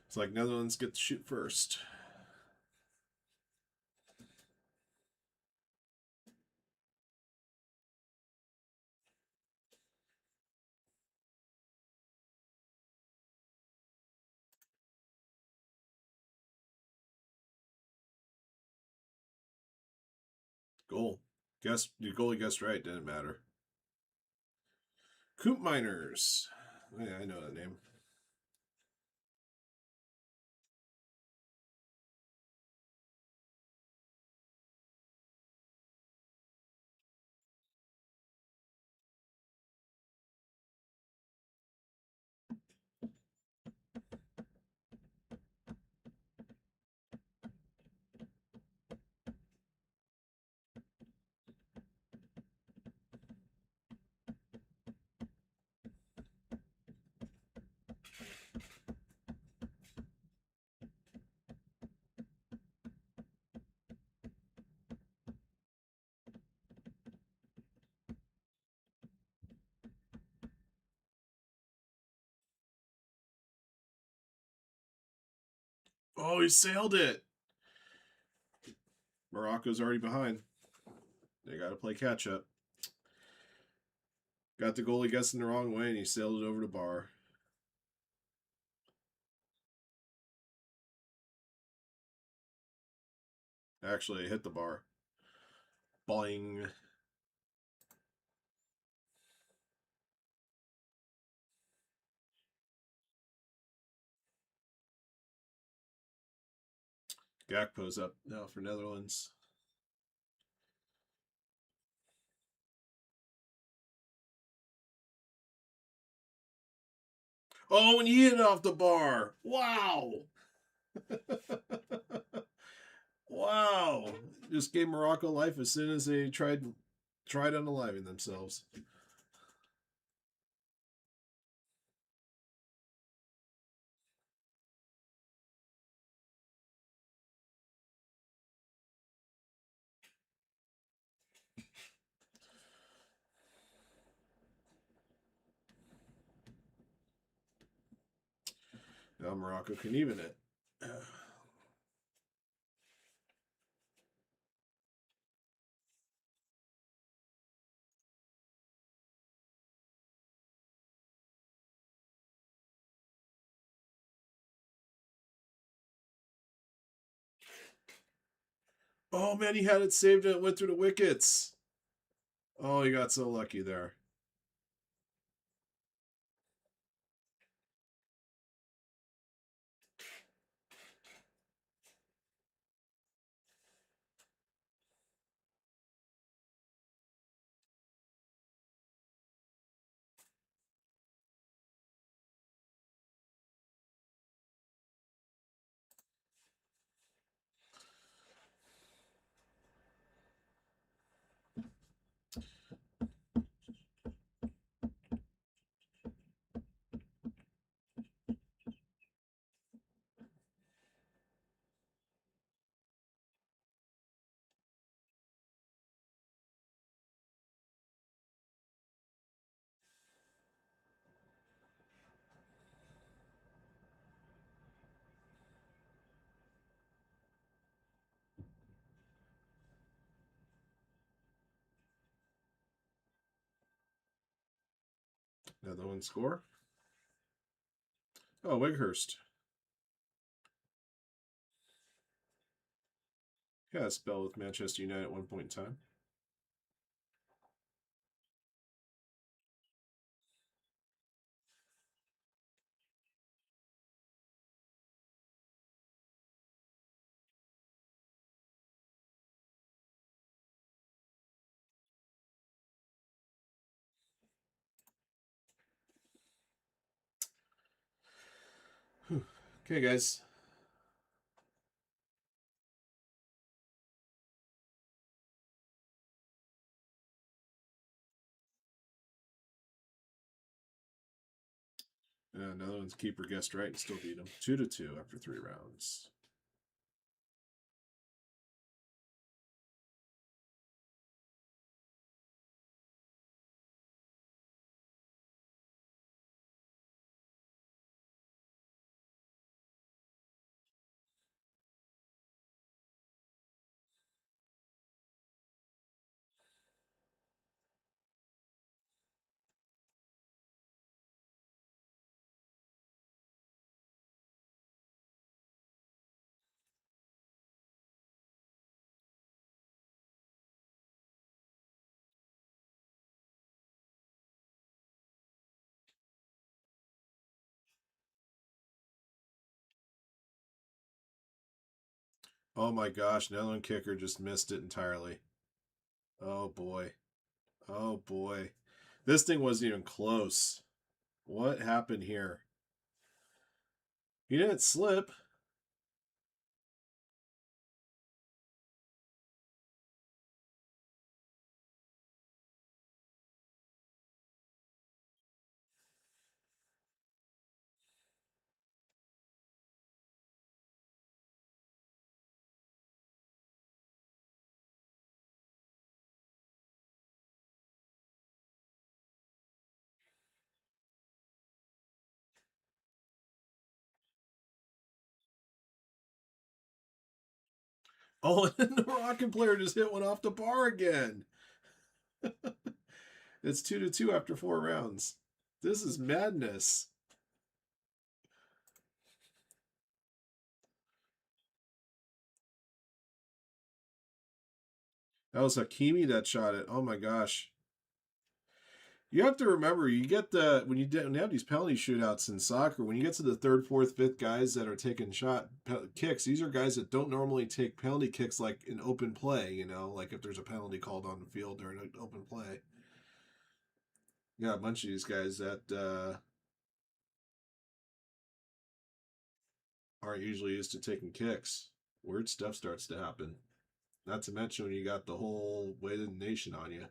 it's like Netherlands get to shoot first. Goal. Guess your goalie guessed right. Didn't matter. Coop Miners. Oh, yeah, I know that name. Oh, he sailed it. Morocco's already behind. They got to play catch up. Got the goalie guessing the wrong way, and he sailed it over the bar. Actually, it hit the bar. Boing. Gakpo's up now for Netherlands. Oh, and he hit it off the bar. Wow. Wow. Just gave Morocco life as soon as they tried unaliving themselves. Now Morocco can even it. Oh man, he had it saved and it went through the wickets. Oh, he got so lucky there. Another one score. Oh, Weghurst. Yeah, spell with Manchester United at one point in time. Okay, guys. Another one's keeper guessed right and still beat him. 2-2 after 3 rounds. Oh my gosh, Netherlands kicker just missed it entirely. Oh boy. Oh boy. This thing wasn't even close. What happened here? He didn't slip. Oh, and the Moroccan player just hit one off the bar again. It's 2-2 after 4 rounds. This is madness. That was Hakimi that shot it. Oh my gosh. You have to remember, you get when you have these penalty shootouts in soccer, when you get to the third, fourth, fifth guys that are taking kicks, these are guys that don't normally take penalty kicks like in open play. Like if there's a penalty called on the field during an open play. Yeah, a bunch of these guys that aren't usually used to taking kicks. Weird stuff starts to happen. Not to mention when you got the whole weight of the nation on you.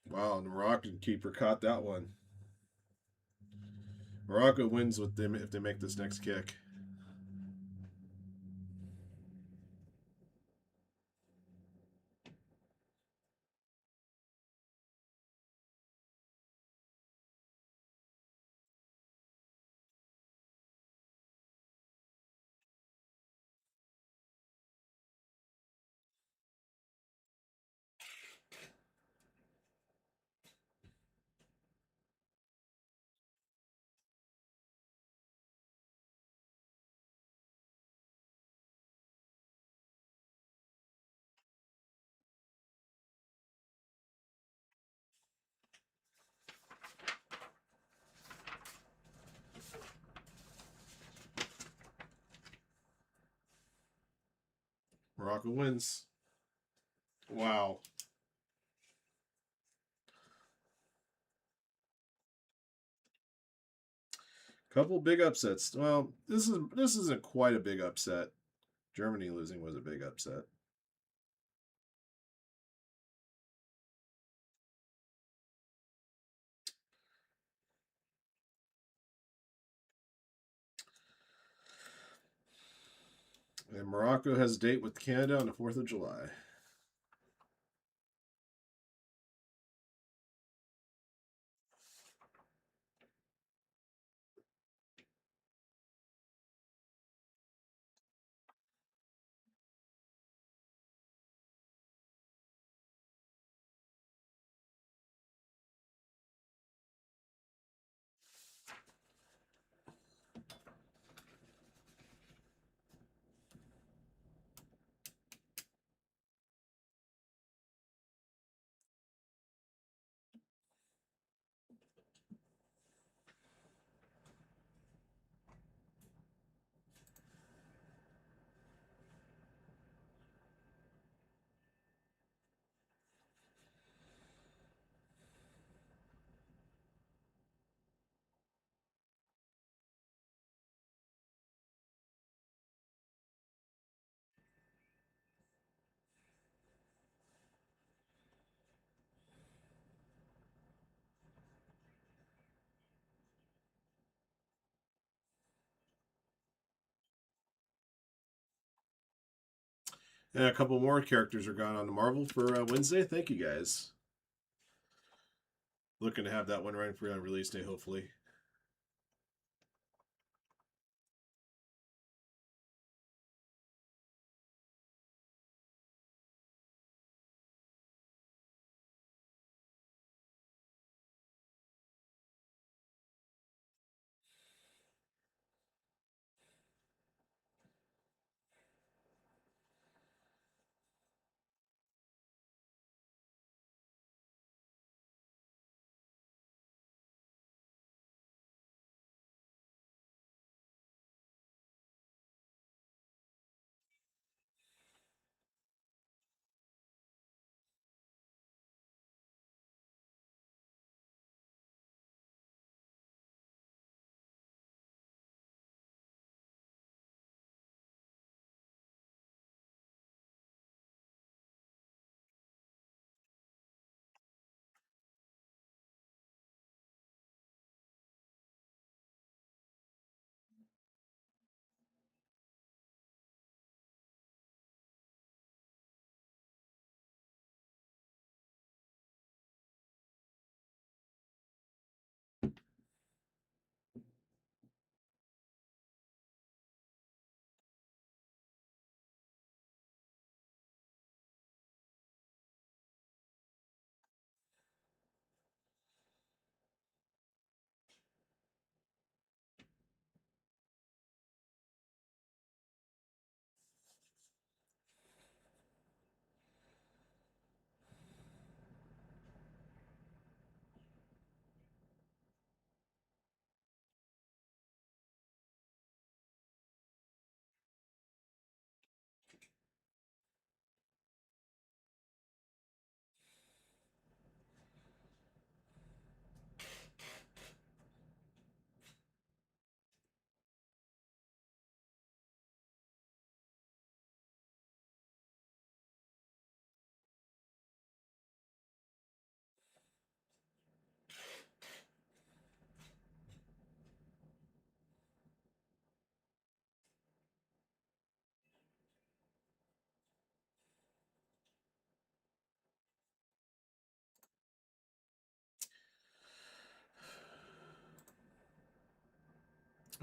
Wow, and the Moroccan keeper caught that one. Morocco wins with them if they make this next kick. Morocco wins. Wow. Couple big upsets. Well, this isn't quite a big upset. Germany losing was a big upset. And Morocco has a date with Canada on the 4th of July. And a couple more characters are gone on to Marvel for Wednesday. Thank you guys. Looking to have that one running for release day, hopefully.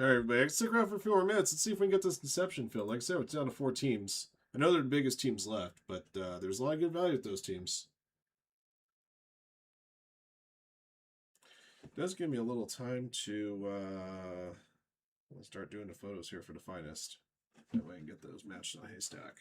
All right, everybody. Let's stick around for a few more minutes and see if we can get this Deception filled. Like I said, it's down to 4 teams. I know they're the biggest teams left, but there's a lot of good value with those teams. It does give me a little time to start doing the photos here for the finest. That way I can get those matched in a haystack.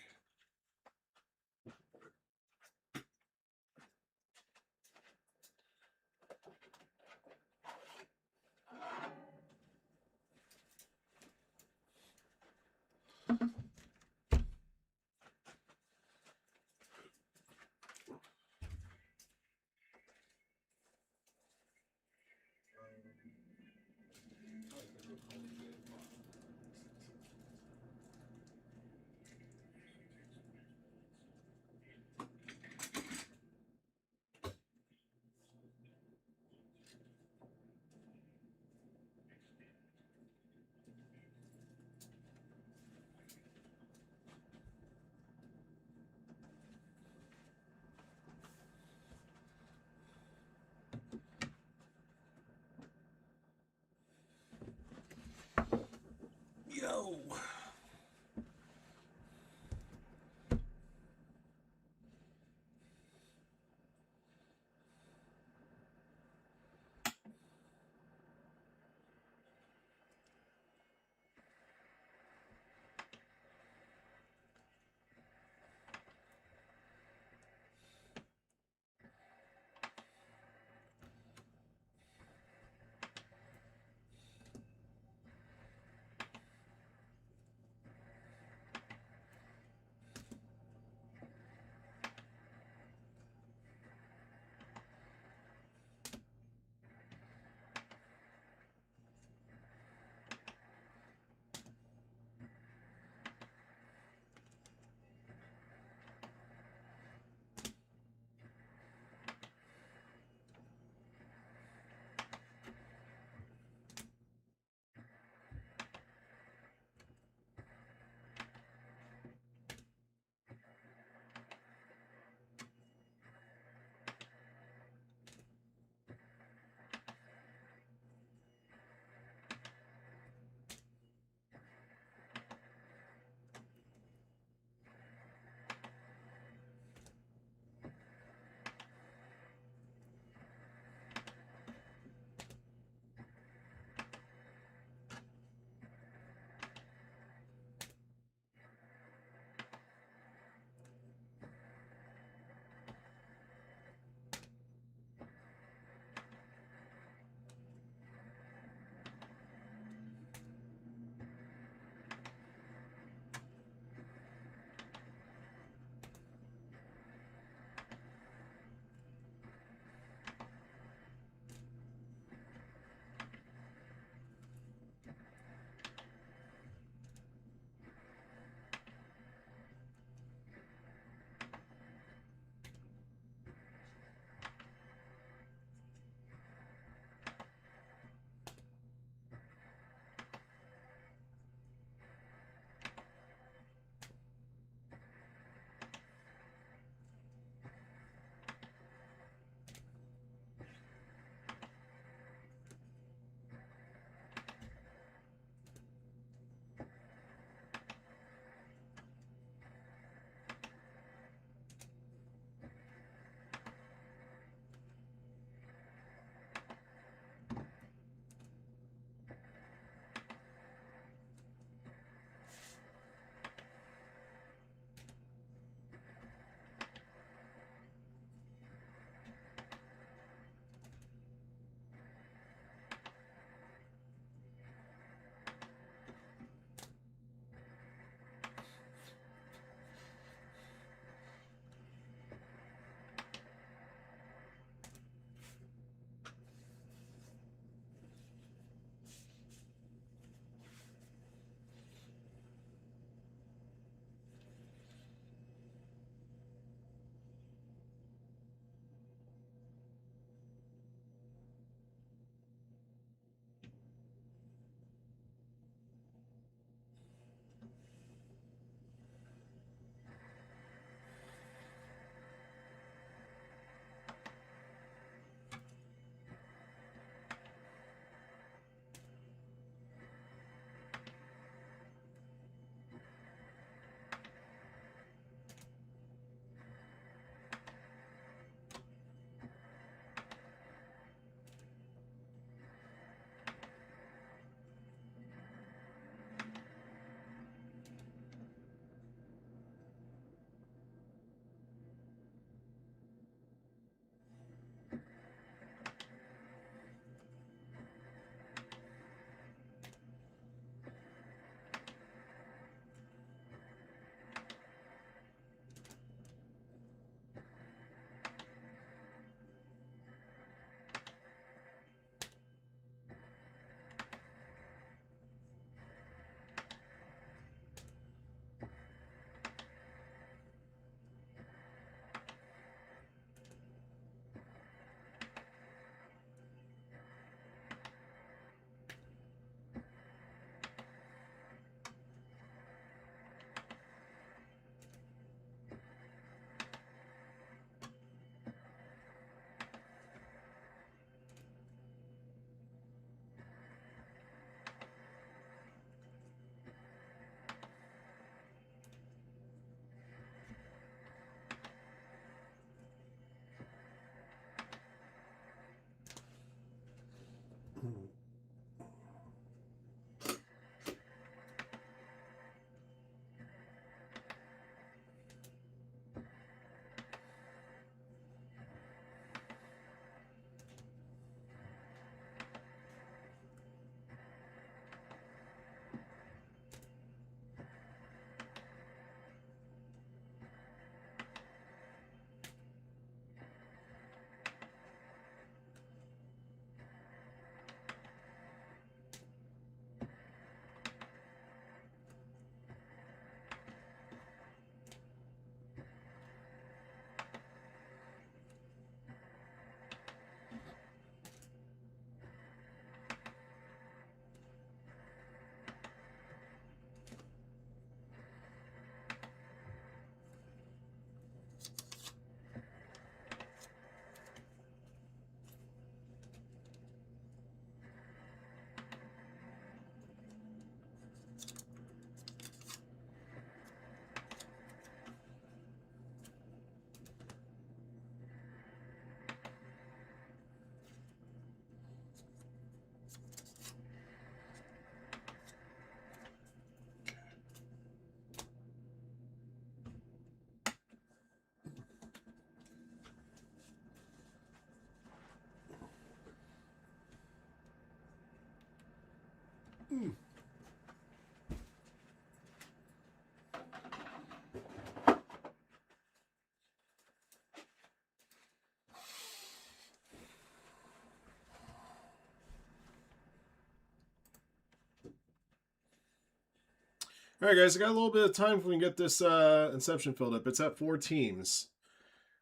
All right, guys, I got a little bit of time if we can get this Inception filled up. It's at 4 teams.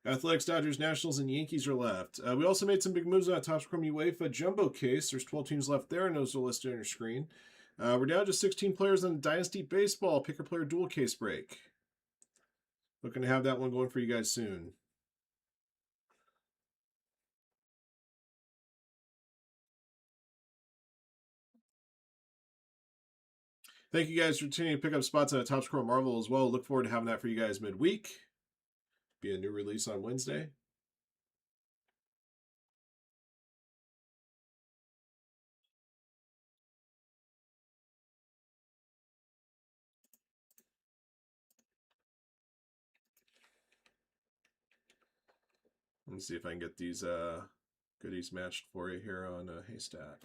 Athletics, Dodgers, Nationals, and Yankees are left. We also made some big moves on that Topps Chrome UEFA Jumbo case. There's 12 teams left there, and those are listed on your screen. We're down to 16 players on Dynasty Baseball Picker Player Dual Case break. Looking to have that one going for you guys soon. Thank you guys for continuing to pick up spots on a Topps Chrome Marvel as well. Look forward to having that for you guys midweek. Be a new release on Wednesday. Let's see if I can get these goodies matched for you here on Haystack.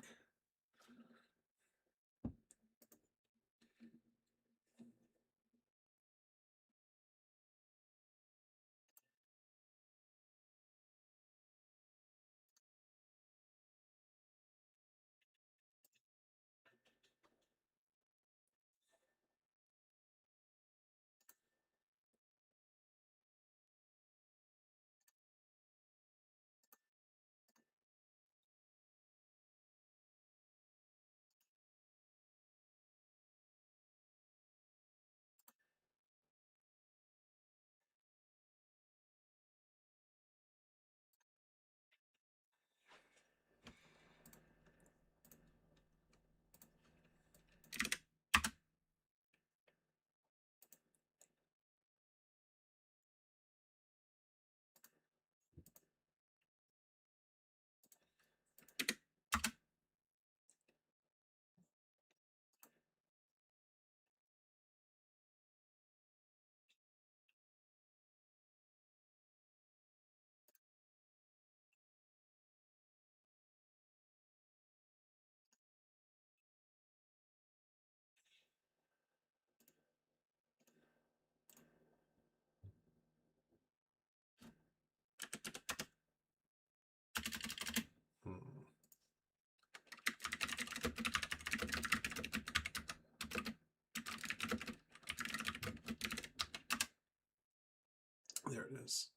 There it is.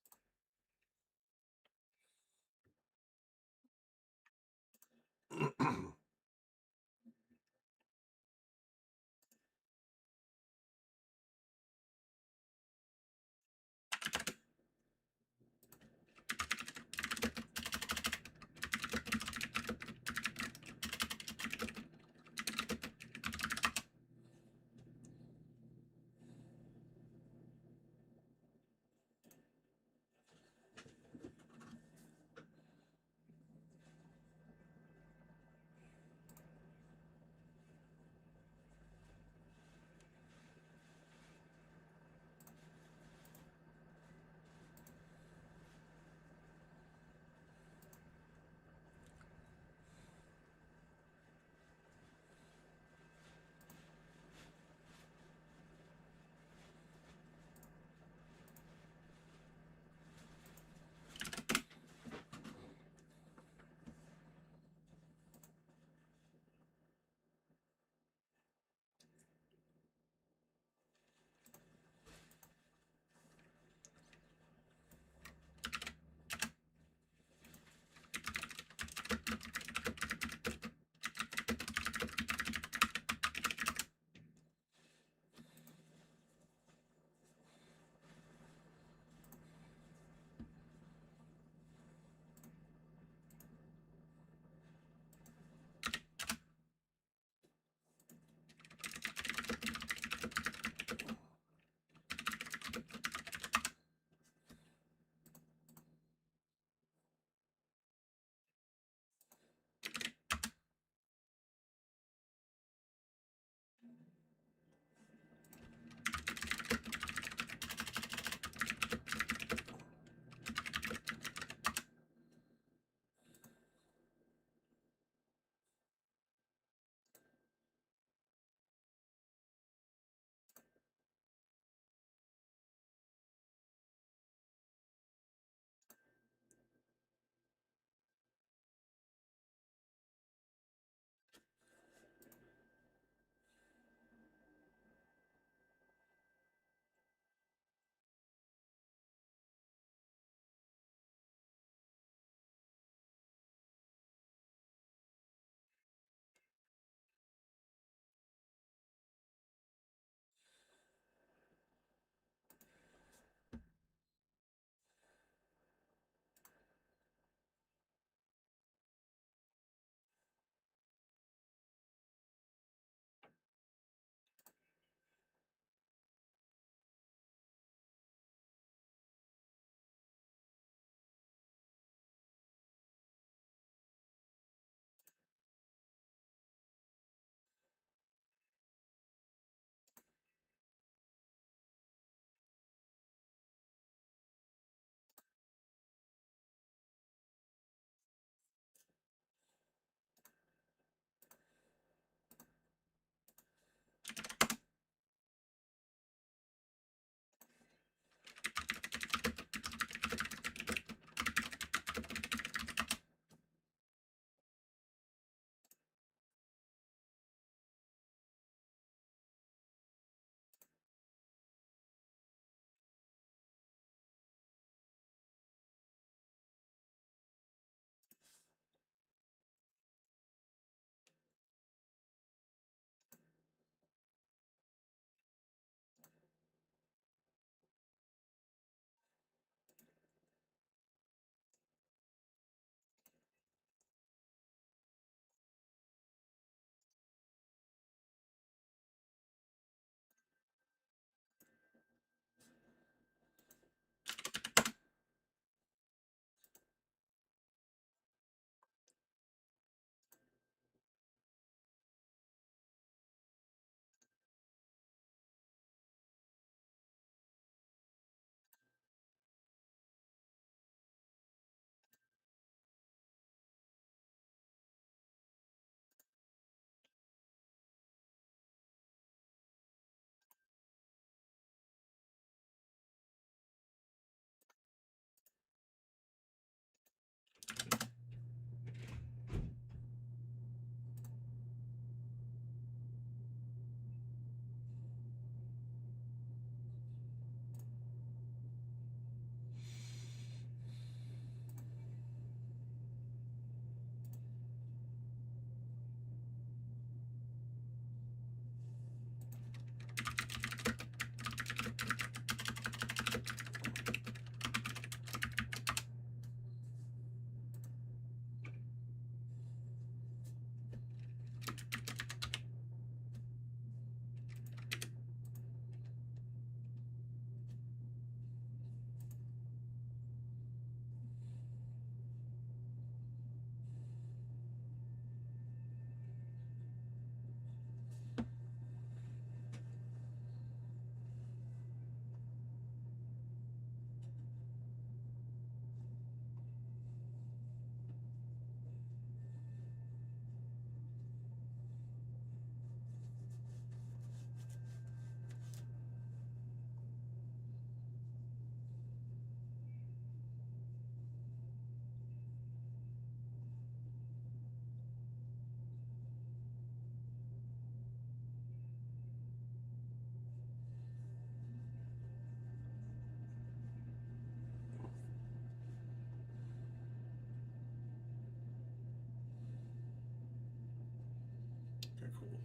Okay, cool.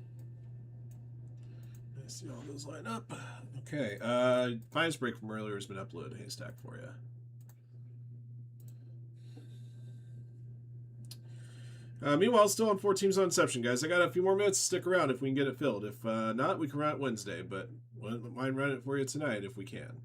I see all those line up. Okay, finest break from earlier has been uploaded. Haystack for you. Meanwhile, still on 4 teams on Inception, guys. I got a few more minutes to stick around if we can get it filled. If not, we can run it Wednesday, but wouldn't mind running it for you tonight if we can.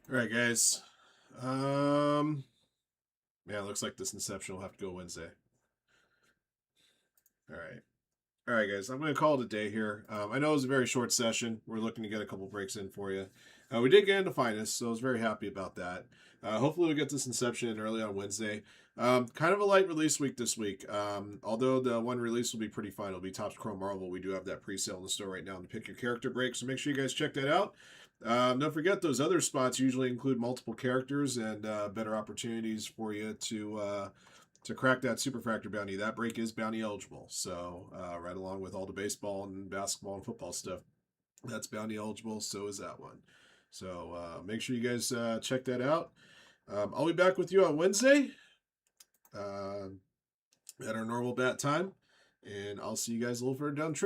All right, guys. Um, yeah, looks like this Inception will have to go Wednesday. All right. All right, guys. I'm going to call it a day here. I know it was a very short session. We're looking to get a couple breaks in for you. We did get into finance, so I was very happy about that. Hopefully, we get this Inception in early on Wednesday. Kind of a light release week this week. Although the one release will be pretty fun. It'll be Topps Chrome Marvel. We do have that pre-sale in the store right now to pick your character break, so make sure you guys check that out. Don't forget, those other spots usually include multiple characters and better opportunities for you to crack that superfractor bounty. That break is bounty eligible. So right along with all the baseball and basketball and football stuff, that's bounty eligible. So is that one. So make sure you guys check that out. I'll be back with you on Wednesday at our normal bat time, and I'll see you guys a little further down the trail.